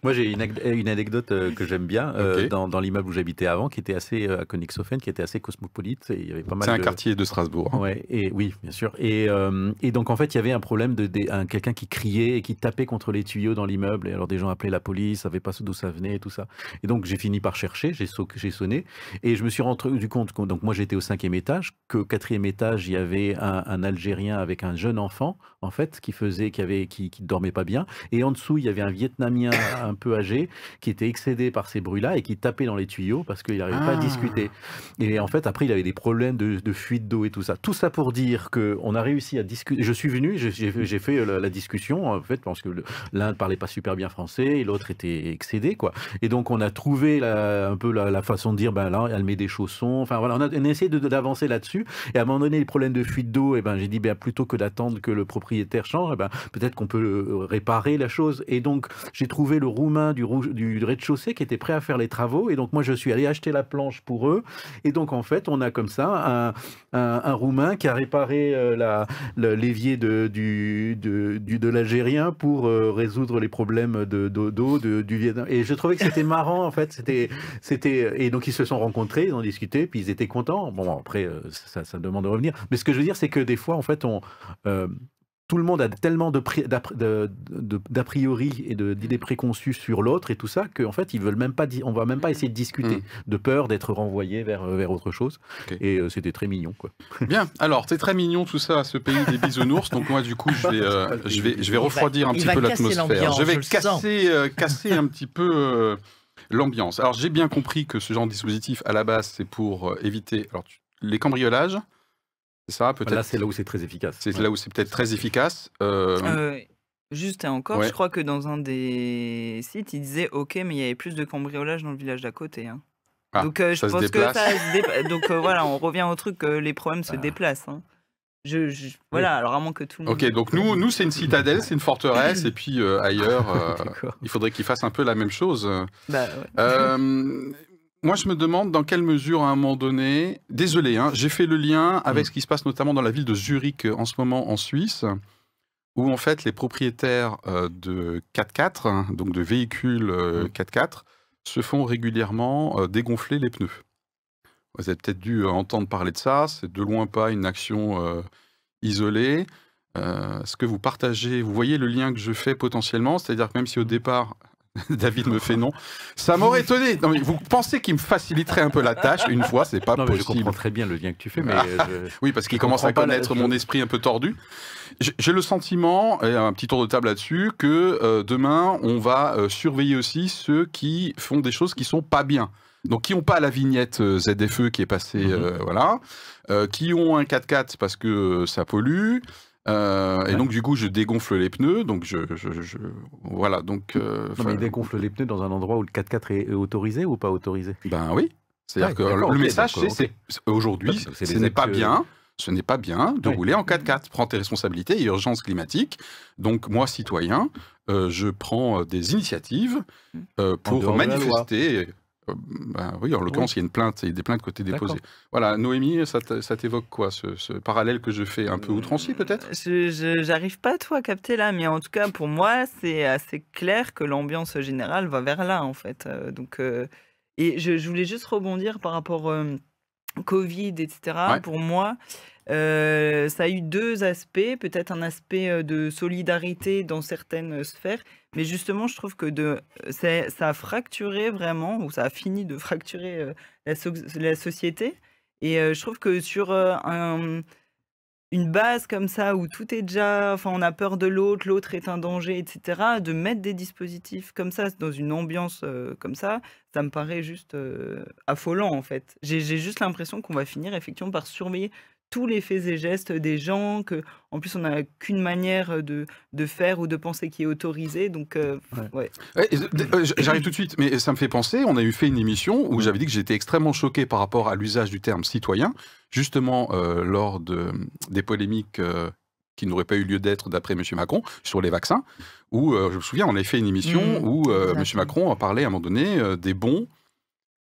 Moi, j'ai une anecdote que j'aime bien Ok. dans l'immeuble où j'habitais avant, qui était assez à Königshofen, qui était assez cosmopolite. Et il y avait pas mal C'est un de... quartier de Strasbourg. Hein. Ouais, et oui, bien sûr. Et donc, en fait, il y avait un problème de quelqu'un qui criait et qui tapait contre les tuyaux dans l'immeuble. Et alors, des gens appelaient la police, savaient pas d'où ça venait et tout ça. Et donc, j'ai fini par chercher, j'ai sonné. Et je me suis rendu compte, donc moi, j'étais au 5e étage, qu'au 4e étage, il y avait un Algérien avec un jeune enfant, en fait, qui dormait pas bien. Et en dessous, il y avait un Vietnamien un peu âgé qui était excédé par ces bruits-là et qui tapait dans les tuyaux parce qu'il n'arrivait pas à discuter. Et en fait, après, il avait des problèmes de fuite d'eau et tout ça. Tout ça pour dire qu'on a réussi à discuter. Je suis venu, j'ai fait la discussion, en fait, parce que l'un ne parlait pas super bien français et l'autre était excédé, quoi. Et donc, on a trouvé un peu la façon de dire, ben là, elle met des chaussons. Enfin, voilà, on a essayé d'avancer là-dessus. Et à un moment donné, les problèmes de fuite d'eau, et ben, j'ai dit, ben, plutôt que d'attendre que le propriétaire change, ben, peut-être qu'on peut réparer la chose. Et donc, j'ai trouvé le Roumain du rez-de-chaussée qui était prêt à faire les travaux. Et donc, moi, je suis allé acheter la planche pour eux. Et donc, en fait, on a comme ça un Roumain qui a réparé l'évier de l'Algérien pour résoudre les problèmes d'eau du Vietnam. Et je trouvais que c'était marrant, en fait. Et donc, ils se sont rencontrés, ils ont discuté, puis ils étaient contents. Bon, après, ça demande de revenir. Mais ce que je veux dire, c'est que des fois, en fait, tout le monde a tellement d'a priori et d'idées préconçues sur l'autre et tout ça qu'en fait, ils veulent même pas on va même pas essayer de discuter, de peur d'être renvoyé vers autre chose. Okay. Et c'était très mignon, quoi. Bien, alors, c'est très mignon tout ça, ce pays des bisounours. Donc moi, du coup, je vais refroidir un petit peu l'atmosphère. Je vais casser un petit peu l'ambiance. Alors, j'ai bien compris que ce genre de dispositif, à la base, c'est pour éviter les cambriolages. C'est ça, peut-être. Là, c'est là où c'est très efficace. C'est là où c'est peut-être très efficace. Juste et encore, je crois que dans un des sites, il disait OK, mais il y avait plus de cambriolage dans le village d'à côté. Hein. Ah, donc je pense que ça se déplace. Donc voilà, on revient au truc que les problèmes se déplacent. Hein. Voilà, alors à moins que tout le monde... Ok, donc nous c'est une citadelle, c'est une forteresse, et puis ailleurs, il faudrait qu'ils fassent un peu la même chose. Bah, ouais. Moi, je me demande dans quelle mesure, à un moment donné, désolé, hein, j'ai fait le lien avec ce qui se passe notamment dans la ville de Zurich en ce moment en Suisse, où en fait les propriétaires de 4x4, hein, donc de véhicules 4x4, se font régulièrement dégonfler les pneus. Vous avez peut-être dû entendre parler de ça, c'est de loin pas une action isolée. Est-ce que vous partagez, vous voyez le lien que je fais potentiellement, c'est-à-dire que même si au départ... David me fait non. Ça m'aurait étonné. Non, mais vous pensez qu'il me faciliterait un peu la tâche une fois, c'est pas possible. Je comprends très bien le lien que tu fais, mais oui, parce qu'il commence à connaître mon esprit un peu tordu. J'ai le sentiment, et un petit tour de table là-dessus, que demain on va surveiller aussi ceux qui font des choses qui sont pas bien. Donc qui n'ont pas la vignette ZFE qui est passée, voilà, qui ont un 4x4 parce que ça pollue. Et donc du coup je dégonfle les pneus, donc voilà, donc... non, mais il dégonfle les pneus dans un endroit où le 4x4 est autorisé ou pas autorisé? Ben oui, c'est-à-dire que le message c'est aujourd'hui, ce n'est pas bien de rouler en 4x4, prends tes responsabilités, il y a urgence climatique, donc moi citoyen, je prends des initiatives pour manifester... Ben oui, en l'occurrence, il y a une plainte, il y a des plaintes qui ont été déposées. Voilà, Noémie, ça t'évoque quoi, ce parallèle que je fais un peu outrancier peut-être? J'arrive pas à capter là, mais en tout cas pour moi, c'est assez clair que l'ambiance générale va vers là en fait. Et je voulais juste rebondir par rapport Covid, etc. Ouais. Pour moi, ça a eu deux aspects, peut-être un aspect de solidarité dans certaines sphères, mais justement, je trouve que ça a fracturé vraiment, ou ça a fini de fracturer la société. Et je trouve que sur une base comme ça, où tout est déjà... Enfin, on a peur de l'autre est un danger, etc., de mettre des dispositifs comme ça, dans une ambiance comme ça me paraît juste affolant, en fait. J'ai juste l'impression qu'on va finir, effectivement, par surveiller tous les faits et gestes des gens, que en plus on n'a qu'une manière de faire ou de penser qui est autorisée, donc ouais. J'arrive tout de suite, mais ça me fait penser, on a fait une émission où j'avais dit que j'étais extrêmement choqué par rapport à l'usage du terme citoyen, justement lors des polémiques qui n'auraient pas eu lieu d'être d'après M. Macron sur les vaccins, où je me souviens, on avait fait une émission où M. Macron a parlé à un moment donné des bons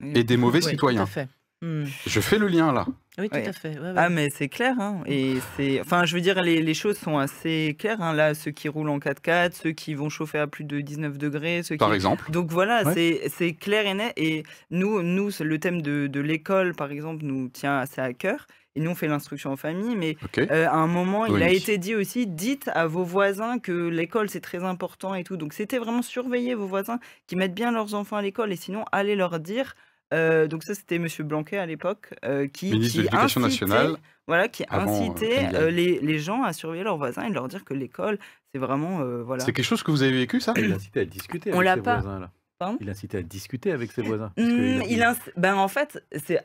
et des mauvais Oui, tout à citoyens. fait. Je fais le lien là. Oui, tout Ouais. à fait. Ah, mais c'est clair, hein. Et c'est, enfin, je veux dire, les choses sont assez claires, hein. Là, ceux qui roulent en 4x4, ceux qui vont chauffer à plus de 19 degrés, ceux Par qui. exemple. Donc voilà, Ouais. c'est clair et net. Et nous, le thème de l'école, par exemple, nous tient assez à cœur. Et nous, on fait l'instruction en famille. Mais Ok. à un moment, il a Noémie. été dit aussi, dites à vos voisins que l'école, c'est très important et tout. Donc c'était vraiment surveiller vos voisins qui mettent bien leurs enfants à l'école. Et sinon, allez leur dire. Donc ça, c'était Monsieur Blanquet à l'époque, Ministre de l'Éducation nationale. voilà, qui Avant, incitait Ndiaye. les gens à surveiller leurs voisins et de leur dire que l'école, c'est vraiment, voilà. C'est quelque chose que vous avez vécu, ça? Il incitait à discuter On avec l'a ses pas. voisins, là. Pardon. Il incitait à discuter avec ses voisins. parce que Ben en fait, c'est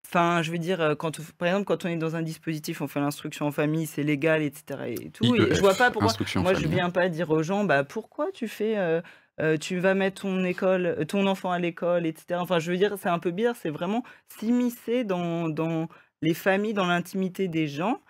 enfin, je veux dire, par exemple, quand on est dans un dispositif, on fait l'instruction en famille, c'est légal, etc. et tout. Et je vois pas pourquoi. Instruction en Moi, je famille. viens pas dire aux gens, bah pourquoi tu fais, tu vas mettre ton enfant à l'école, etc. Enfin, je veux dire, c'est un peu bizarre. C'est vraiment s'immiscer dans les familles, dans l'intimité des gens.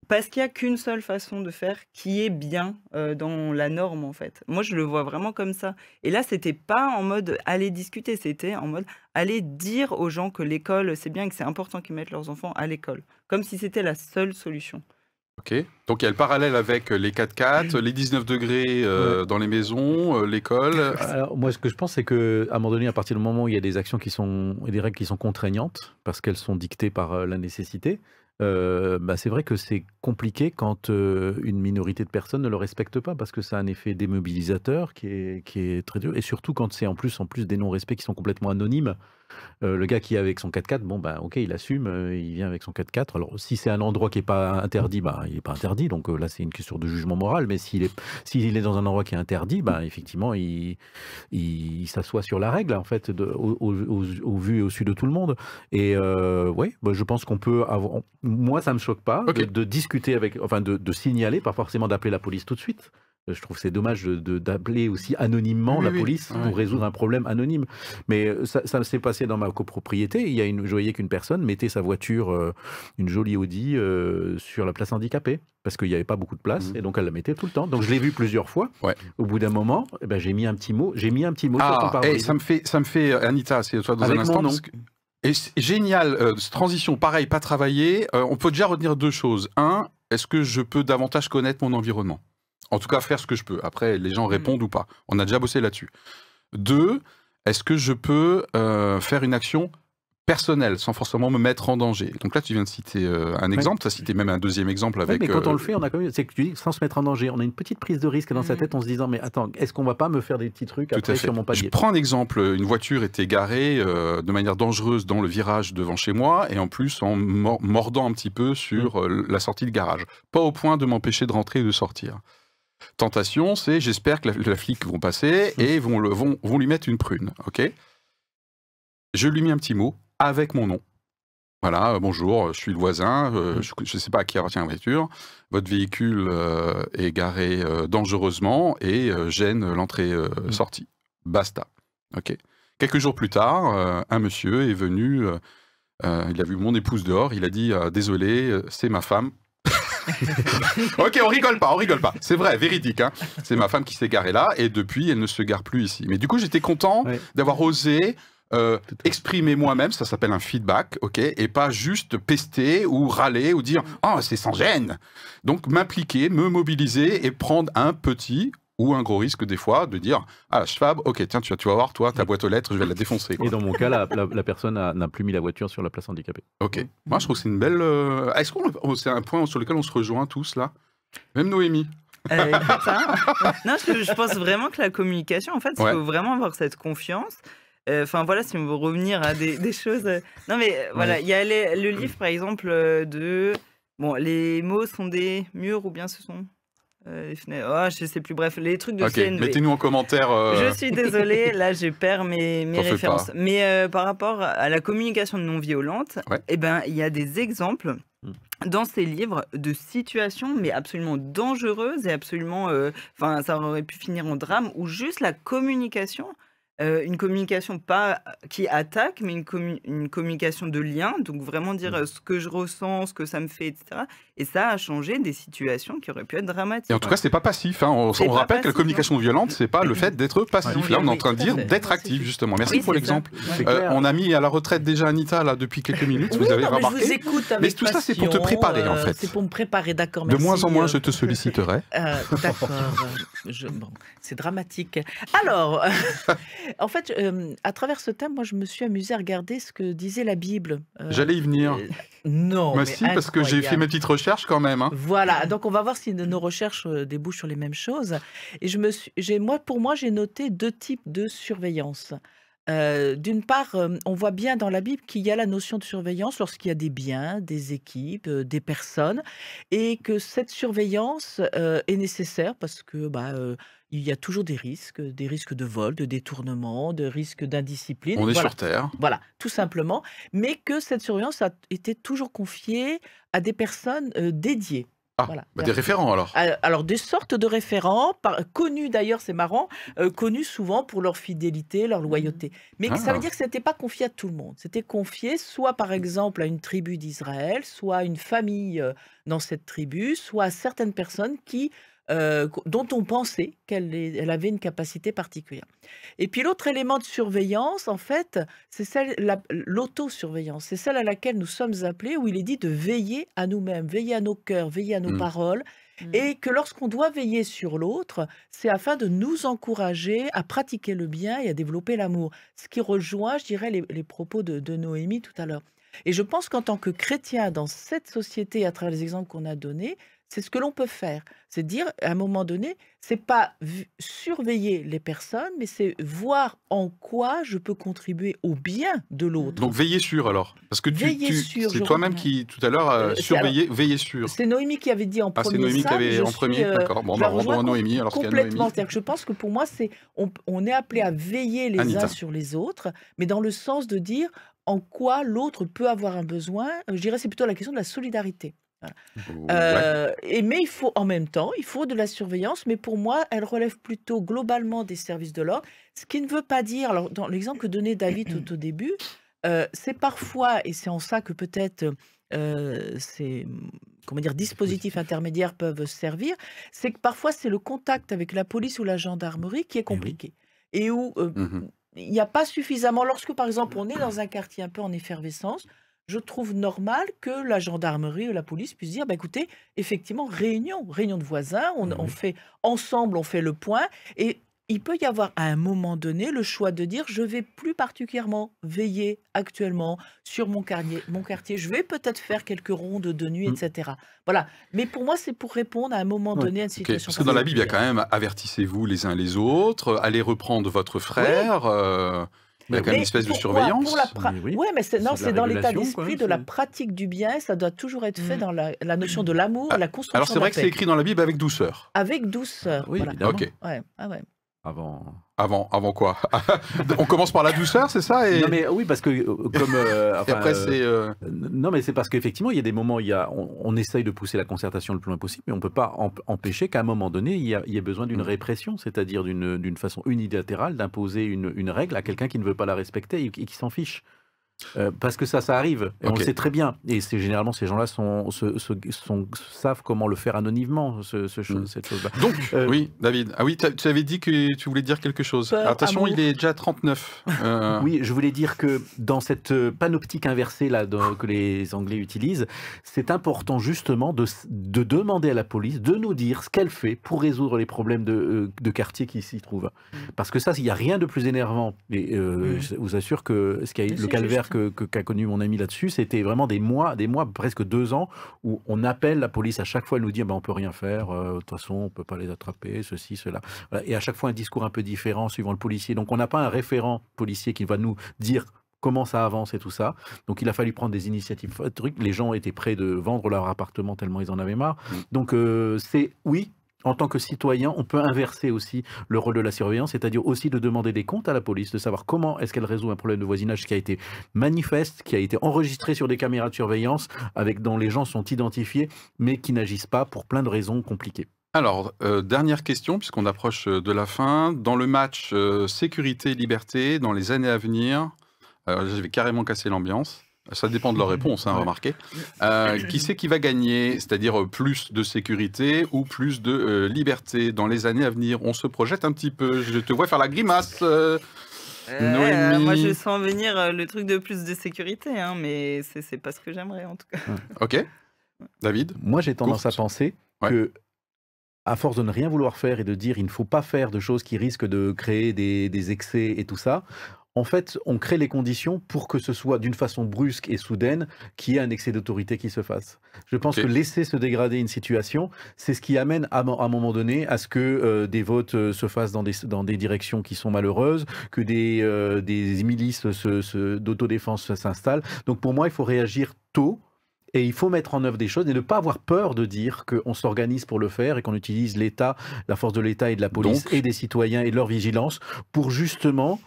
Parce qu'il y a qu'une seule façon de faire qui est bien dans la norme, en fait. Moi, je le vois vraiment comme ça. Et là, c'était pas en mode aller discuter, c'était en mode aller dire aux gens que l'école, c'est bien et que c'est important qu'ils mettent leurs enfants à l'école. Comme si c'était la seule solution. Ok. Donc il y a le parallèle avec les 4x4, les 19 degrés dans les maisons, l'école. Alors, moi, ce que je pense, c'est qu'à un moment donné, à partir du moment où il y a des actions et des règles qui sont contraignantes, parce qu'elles sont dictées par la nécessité, c'est vrai que c'est compliqué quand une minorité de personnes ne le respecte pas, parce que ça a un effet démobilisateur qui est très dur, et surtout quand c'est en plus des non-respects qui sont complètement anonymes. Le gars qui est avec son 4x4, bon, ok, il assume, il vient avec son 4x4. Alors, si c'est un endroit qui n'est pas interdit, il n'est pas interdit. Donc là, c'est une question de jugement moral. Mais s'il est dans un endroit qui est interdit, effectivement, il s'assoit sur la règle, en fait, au vu et au su de tout le monde. Et oui, je pense qu'on peut avoir. Moi, ça ne me choque pas de discuter de signaler, pas forcément d'appeler la police tout de suite. Je trouve que c'est dommage d'appeler aussi anonymement la police pour résoudre un problème anonyme. Mais ça s'est passé dans ma copropriété. Je voyais qu'une personne mettait sa voiture, une jolie Audi, sur la place handicapée, parce qu'il n'y avait pas beaucoup de place, et donc elle la mettait tout le temps. Donc je l'ai vu plusieurs fois. Ouais. Au bout d'un moment, j'ai mis un petit mot. Sur son pare-brise. Ça me fait, Anita, c'est toi dans avec un instant. mon nom. Et génial, transition, pareil, pas travailler. On peut déjà retenir deux choses. Un, est-ce que je peux davantage connaître mon environnement ? En tout cas, faire ce que je peux. Après, les gens répondent ou pas. On a déjà bossé là-dessus. Deux, est-ce que je peux faire une action personnelle sans forcément me mettre en danger ? Donc là, tu viens de citer un exemple. Tu as cité même un deuxième exemple avec... mais quand on le fait, on a quand même... C'est que tu dis sans se mettre en danger. On a une petite prise de risque dans sa tête en se disant, mais attends, est-ce qu'on va pas me faire des petits trucs après sur mon palier ? Je prends un exemple. Une voiture était garée de manière dangereuse dans le virage devant chez moi et en plus en mordant un petit peu sur la sortie de garage. Pas au point de m'empêcher de rentrer et de sortir. Tentation, c'est j'espère que la flic vont passer et vont lui mettre une prune, ok ? Je lui mets un petit mot avec mon nom. Voilà, bonjour, je suis le voisin, je ne sais pas à qui appartient la voiture. Votre véhicule est garé dangereusement et gêne l'entrée-sortie. Basta, ok ? Quelques jours plus tard, un monsieur est venu, il a vu mon épouse dehors, il a dit désolé, c'est ma femme. Ok, on rigole pas. C'est vrai, véridique. Hein. C'est ma femme qui s'est garée là et depuis, elle ne se gare plus ici. Mais du coup, j'étais content d'avoir osé exprimer moi-même, ça s'appelle un feedback, ok, et pas juste pester ou râler ou dire « Oh, c'est sans gêne !» Donc, m'impliquer, me mobiliser et prendre un petit ou un gros risque des fois de dire « Ah, Schwab, ok, tiens, tu vas voir, toi, ta boîte aux lettres, je vais la défoncer. » Et dans mon cas, la personne n'a plus mis la voiture sur la place handicapée. Ok. Moi, je trouve que c'est une belle... Est-ce que c'est un point sur lequel on se rejoint tous, là ? Même Noémie. Non, je pense vraiment que la communication, en fait, il faut vraiment avoir cette confiance. Enfin, voilà, si on veut revenir à des choses... Non, mais voilà, il y a le livre, par exemple, de... Bon, les mots sont des murs ou bien ce sont... les fenêtres. Oh, je sais plus, bref, les trucs de CNV. Mettez-nous en commentaire. Je suis désolée, là je perds mes références. Mais par rapport à la communication non violente, il y a des exemples dans ces livres de situations mais absolument dangereuses et absolument... ça aurait pu finir en drame où juste la communication une communication pas qui attaque, mais une communication de lien, donc vraiment dire ce que je ressens, ce que ça me fait, etc. Et ça a changé des situations qui auraient pu être dramatiques. Et en tout cas, c'est pas passif. Hein. On C'est pas rappelle que la passif, communication violente, c'est pas le fait d'être passif. Ouais. Là, on est en Oui, train de tout à dire fait. d'être Ouais, actif, c'est- justement. Merci Oui, pour c'est l'exemple. ça. C'est clair. On a mis à la retraite déjà Anita, là, depuis quelques minutes. Oui, Vous avez non, mais je remarqué. vous écoute avec Mais tout ça, c'est pour te passion, préparer, en fait. C'est pour me préparer, d'accord, De merci. moins en moins, je te solliciterai. D'accord, bon, c'est dramatique. Alors, en fait, à travers ce thème, moi, je me suis amusée à regarder ce que disait la Bible. J'allais y venir. Non, Moi mais si, parce que j'ai fait incroyable. mes petites recherches quand même. Hein. Voilà, donc on va voir si nos recherches débouchent sur les mêmes choses. Et pour moi, j'ai noté 2 types de surveillance. D'une part, on voit bien dans la Bible qu'il y a la notion de surveillance lorsqu'il y a des biens, des équipes, des personnes, et que cette surveillance est nécessaire parce que il y a toujours des risques de vol, de détournement, de risques d'indiscipline. On est Voilà. sur Terre. Voilà, tout simplement, mais que cette surveillance a été toujours confiée à des personnes dédiées. Ah, Voilà. des référents alors. Alors, des sortes de référents, connus d'ailleurs, c'est marrant, connus souvent pour leur fidélité, leur loyauté. Mais ça veut Ah. dire que ce n'était pas confié à tout le monde. C'était confié soit par exemple à une tribu d'Israël, soit à une famille dans cette tribu, soit à certaines personnes dont on pensait qu'elle avait une capacité particulière. Et puis l'autre élément de surveillance, en fait, c'est l'autosurveillance. C'est celle à laquelle nous sommes appelés, où il est dit de veiller à nous-mêmes, veiller à nos cœurs, veiller à nos paroles. Et que lorsqu'on doit veiller sur l'autre, c'est afin de nous encourager à pratiquer le bien et à développer l'amour. Ce qui rejoint, je dirais, les propos de Noémie tout à l'heure. Et je pense qu'en tant que chrétien, dans cette société, à travers les exemples qu'on a donnés, c'est ce que l'on peut faire. C'est dire, à un moment donné, c'est pas surveiller les personnes, mais c'est voir en quoi je peux contribuer au bien de l'autre. Donc veillez sur alors. Parce que Veiller sur, c'est je toi-même reviens. qui, tout à l'heure, veillez sur. C'est Noémie qui avait dit en Ah, premier c'est Noémie ça, qui mais avait je en premier, suis, d'accord. Bon, je la bah, rendons rejoins à Noémie, alors qu'il y a complètement. Noémie. C'est-à-dire que je pense que pour moi, on est appelé à veiller les Anita. uns sur les autres, mais dans le sens de dire en quoi l'autre peut avoir un besoin. Je dirais c'est plutôt la question de la solidarité. Voilà. Ouais. Mais il faut en même temps, il faut de la surveillance, mais pour moi, elle relève plutôt globalement des services de l'ordre, ce qui ne veut pas dire, alors dans l'exemple que donnait David tout au début, c'est parfois, et c'est en ça que peut-être ces dispositifs intermédiaires peuvent servir, c'est que parfois c'est le contact avec la police ou la gendarmerie qui est compliqué. Et où il n'y a pas suffisamment, lorsque par exemple on est dans un quartier un peu en effervescence, je trouve normal que la gendarmerie ou la police puisse dire, écoutez, effectivement, réunion de voisins, on fait ensemble, on fait le point, et il peut y avoir à un moment donné le choix de dire, je vais plus particulièrement veiller actuellement sur mon quartier, je vais peut-être faire quelques rondes de nuit, etc. Voilà. Mais pour moi, c'est pour répondre à un moment donné à une situation. Parce que dans la Bible, il y a quand même avertissez-vous les uns les autres, allez reprendre votre frère. Il y a quand même une espèce de surveillance. Oui, mais c'est dans l'état régulation, d'esprit quoi, de la pratique du bien. Ça doit toujours être fait dans la notion de l'amour, la construction. Alors c'est vrai que c'est écrit dans la Bible avec douceur. Avec douceur. Oui, voilà. évidemment. Ok. Ouais. Ah ouais. Avant quoi? On commence par la douceur, c'est ça et... Non mais oui, parce que et après c'est... Non mais c'est parce qu'effectivement, il y a des moments où on essaye de pousser la concertation le plus loin possible, mais on ne peut pas empêcher qu'à un moment donné, il y ait besoin d'une répression, c'est-à-dire d'une façon unilatérale d'imposer une règle à quelqu'un qui ne veut pas la respecter et qui s'en fiche. Parce que ça arrive, et on le sait très bien. Et généralement, ces gens-là savent comment le faire anonymement, cette chose-là. Donc, oui, David. Ah oui, tu avais dit que tu voulais dire quelque chose. Peur, attention, amour. il est déjà 39. Oui, je voulais dire que dans cette panoptique inversée là, que les Anglais utilisent, c'est important justement de demander à la police de nous dire ce qu'elle fait pour résoudre les problèmes de quartier qui s'y trouvent. Parce que ça, il n'y a rien de plus énervant. Et je vous assure que le calvaire qu'a connu mon ami là-dessus, c'était vraiment des mois, presque 2 ans, où on appelle la police à chaque fois, elle nous dit on peut rien faire, de toute façon on peut pas les attraper, ceci, cela. Voilà. Et à chaque fois un discours un peu différent suivant le policier. Donc on n'a pas un référent policier qui va nous dire comment ça avance et tout ça. Donc il a fallu prendre des initiatives. Les gens étaient prêts de vendre leur appartement tellement ils en avaient marre. Donc oui. En tant que citoyen, on peut inverser aussi le rôle de la surveillance, c'est-à-dire aussi de demander des comptes à la police, de savoir comment est-ce qu'elle résout un problème de voisinage qui a été manifeste, qui a été enregistré sur des caméras de surveillance, dont les gens sont identifiés, mais qui n'agissent pas pour plein de raisons compliquées. Alors, dernière question, puisqu'on approche de la fin. Dans le match sécurité et liberté, dans les années à venir, là, je vais carrément casser l'ambiance. Ça dépend de leur réponse, hein, Ouais. remarquez. Qui c'est qui va gagner? C'est-à-dire plus de sécurité ou plus de liberté dans les années à venir? On se projette un petit peu. Je te vois faire la grimace. Noémie. Moi, je sens venir le truc de plus de sécurité, hein, mais c'est pas ce que j'aimerais en tout cas. Ok. David? Moi, j'ai tendance à Courte. penser Ouais. que, à force de ne rien vouloir faire et de dire il ne faut pas faire de choses qui risquent de créer des excès et tout ça, en fait, on crée les conditions pour que ce soit d'une façon brusque et soudaine qu'il y ait un excès d'autorité qui se fasse. Je pense Ok. que laisser se dégrader une situation, c'est ce qui amène à un moment donné à ce que des votes se fassent dans des directions qui sont malheureuses, que des milices d'autodéfense s'installent. Donc pour moi, il faut réagir tôt. Et il faut mettre en œuvre des choses et ne pas avoir peur de dire qu'on s'organise pour le faire et qu'on utilise l'État, la force de l'État et de la police Donc- et des citoyens et de leur vigilance pour justement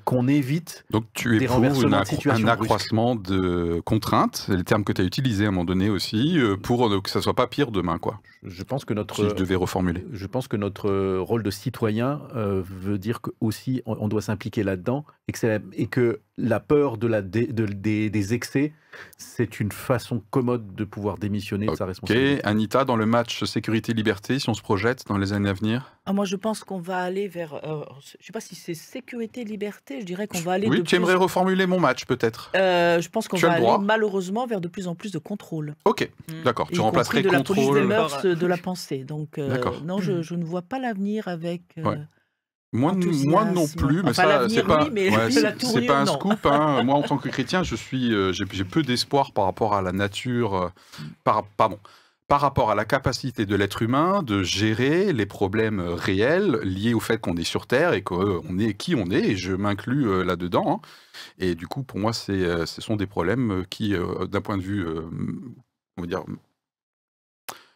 qu'on évite. Donc tu es Des pour renversements de un situation accroissement de contraintes, c'est le terme que tu as utilisé à un moment donné aussi, pour que ça soit pas pire demain, quoi. Je pense que Si je devais reformuler. notre rôle de citoyen veut dire que aussi on doit s'impliquer là-dedans et que la peur des excès, c'est une façon commode de pouvoir démissionner de sa Ok, responsabilité. Anita, dans le match sécurité-liberté, si on se projette dans les années à venir. Moi, je pense qu'on va aller vers. Je sais pas si c'est sécurité-liberté, je dirais qu'on va aller Oui, de tu aimerais plus. reformuler mon match peut-être. Je pense qu'on Tu as va le droit. aller malheureusement vers de plus en plus de contrôle. Ok, Mm. d'accord. Tu Y remplacerais compris de la police des contrôle. mœurs, de la pensée. Donc, D'accord. non, je ne vois pas l'avenir avec. Ouais. Moi non enthousiasme. plus, mais Enfin, ça, l'avenir, c'est pas, oui, mais ouais, la c'est tournure, pas un non. scoop. Hein. Moi, en tant que chrétien, j'ai peu d'espoir par rapport à la nature, par rapport à la capacité de l'être humain de gérer les problèmes réels liés au fait qu'on est sur Terre et qu'on est qui on est, et je m'inclus là-dedans. Hein. Et du coup, pour moi, ce sont des problèmes qui, d'un point de vue, on va dire,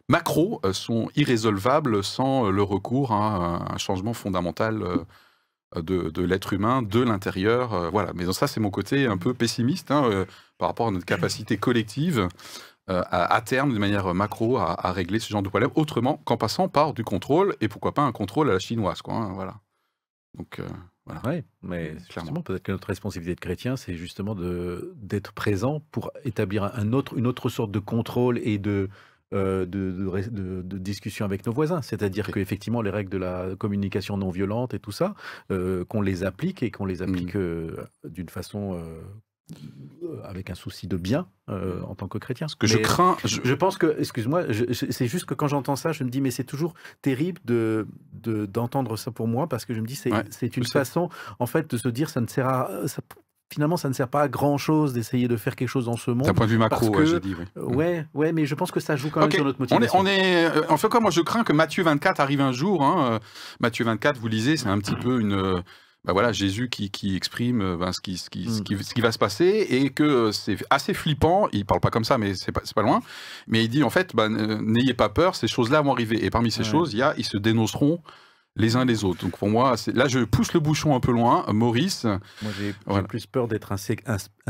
macro, sont irrésolvables sans le recours à un changement fondamental de l'être humain, de l'intérieur. Voilà. Mais ça, c'est mon côté un peu pessimiste hein, par rapport à notre capacité collective à terme, de manière macro, à régler ce genre de problème, autrement qu'en passant par du contrôle, et pourquoi pas un contrôle à la chinoise. Quoi, hein, voilà. Donc, voilà. Oui, mais Clairement. justement, peut-être que notre responsabilité de chrétien, c'est justement d'être présent pour établir une autre sorte de contrôle et de discussion avec nos voisins. C'est-à-dire Ok. qu'effectivement, les règles de la communication non violente et tout ça, qu'on les applique et qu'on les applique d'une façon avec un souci de bien en tant que chrétien. Ce que je Mais crains... je pense que, excuse-moi, c'est juste que quand j'entends ça, je me dis, mais c'est toujours terrible d'entendre ça pour moi, parce que je me dis, c'est Ouais, une je sais. façon, en fait, de se dire, finalement, ça ne sert pas à grand-chose d'essayer de faire quelque chose dans ce D'un monde. point de vue macro, parce ouais, que- j'ai dit. Oui. Ouais, mais je pense que ça joue quand même Ok, sur notre motivation. en fait, quoi, moi je crains que Matthieu 24 arrive un jour. Hein. Matthieu 24, vous lisez, c'est un petit peu une. Voilà, Jésus qui exprime ce qui va se passer et que c'est assez flippant. Il parle pas comme ça, mais c'est pas loin. Mais il dit en fait, n'ayez pas peur, ces choses-là vont arriver. Et parmi ces Ouais. choses, ils se dénonceront les uns les autres. Donc pour moi, là je pousse le bouchon un peu loin. Maurice, Moi, j'ai Voilà. plus peur d'être un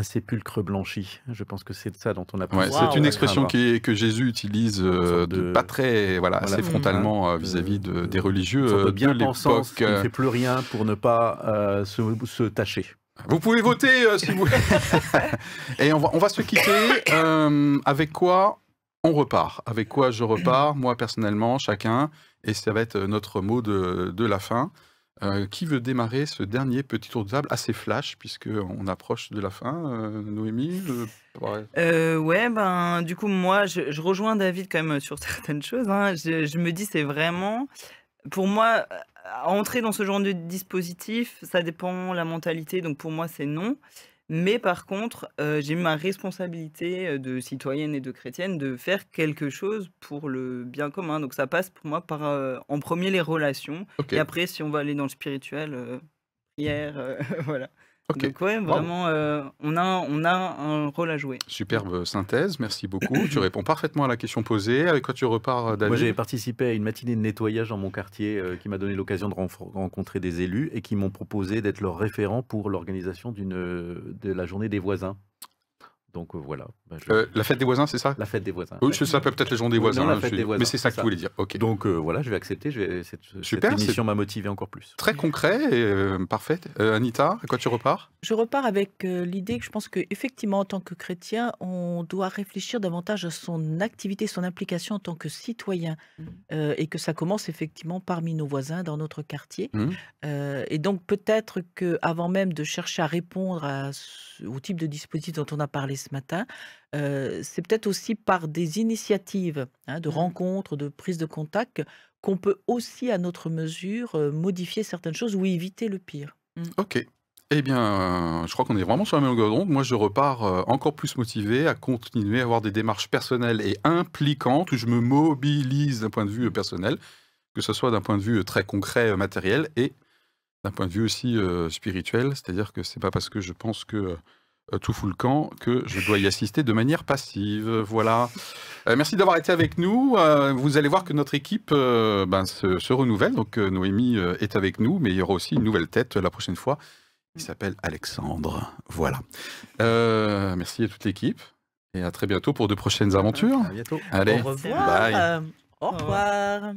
sépulcre blanchi. Je pense que c'est de ça dont on a plus ouais, Waouh. c'est une Ouais, expression que Jésus utilise sorte de- pas très, Voilà. assez frontalement vis-à-vis des religieux une sorte de de bien-pensance qui l'époque. ne fait plus rien pour ne pas se tâcher. Vous pouvez voter si vous. Et on va se quitter. Avec quoi on repart? Avec quoi je repars? Moi personnellement, chacun. Et ça va être notre mot de la fin. Qui veut démarrer ce dernier petit tour de table assez flash, puisqu'on approche de la fin? Noémie ouais. Ouais, du coup, moi, je rejoins David quand même sur certaines choses. Hein. Je me dis, c'est vraiment, pour moi, entrer dans ce genre de dispositif, ça dépend la mentalité. Donc pour moi, c'est non. Mais par contre, j'ai ma responsabilité de citoyenne et de chrétienne de faire quelque chose pour le bien commun. Donc ça passe pour moi par, en premier, les relations. Ok. Et après, si on va aller dans le spirituel, prière, voilà. Ok. Donc ouais, vraiment, on a un rôle à jouer. Superbe synthèse, merci beaucoup. Tu réponds parfaitement à la question posée. Avec quoi tu repars, David? Moi, j'ai participé à une matinée de nettoyage dans mon quartier qui m'a donné l'occasion de rencontrer des élus et qui m'ont proposé d'être leur référent pour l'organisation de la journée des voisins. Donc voilà, La fête des voisins, c'est ça? La fête des voisins. Oui, ça s'appelle peut-être les gens des voisins. la fête des voisins, mais c'est ça que c'est tu voulais dire. Ok. Donc voilà, je vais accepter. Cette Super, émission m'a motivé encore plus. Très concret et parfait. Anita, à quoi tu repars? Je repars avec l'idée que je pense qu'effectivement, en tant que chrétien, on doit réfléchir davantage à son activité, son implication en tant que citoyen. Et que ça commence effectivement parmi nos voisins, dans notre quartier. Et donc peut-être qu'avant même de chercher à répondre au type de dispositif dont on a parlé ce matin, c'est peut-être aussi par des initiatives de rencontres, de prise de contact, qu'on peut aussi, à notre mesure, modifier certaines choses ou éviter le pire. Ok. Eh bien, je crois qu'on est vraiment sur la même longueur d'onde. Moi, je repars encore plus motivé à continuer à avoir des démarches personnelles et impliquantes où je me mobilise d'un point de vue personnel, que ce soit d'un point de vue très concret, matériel, et d'un point de vue aussi spirituel. C'est-à-dire que c'est pas parce que je pense que tout fout le camp que je dois y assister de manière passive. Voilà. Merci d'avoir été avec nous. Vous allez voir que notre équipe se renouvelle. Donc Noémie est avec nous, mais il y aura aussi une nouvelle tête la prochaine fois. Il s'appelle Alexandre. Voilà. Merci à toute l'équipe et à très bientôt pour de prochaines aventures. À bientôt. Allez, Au revoir. bye. Au revoir.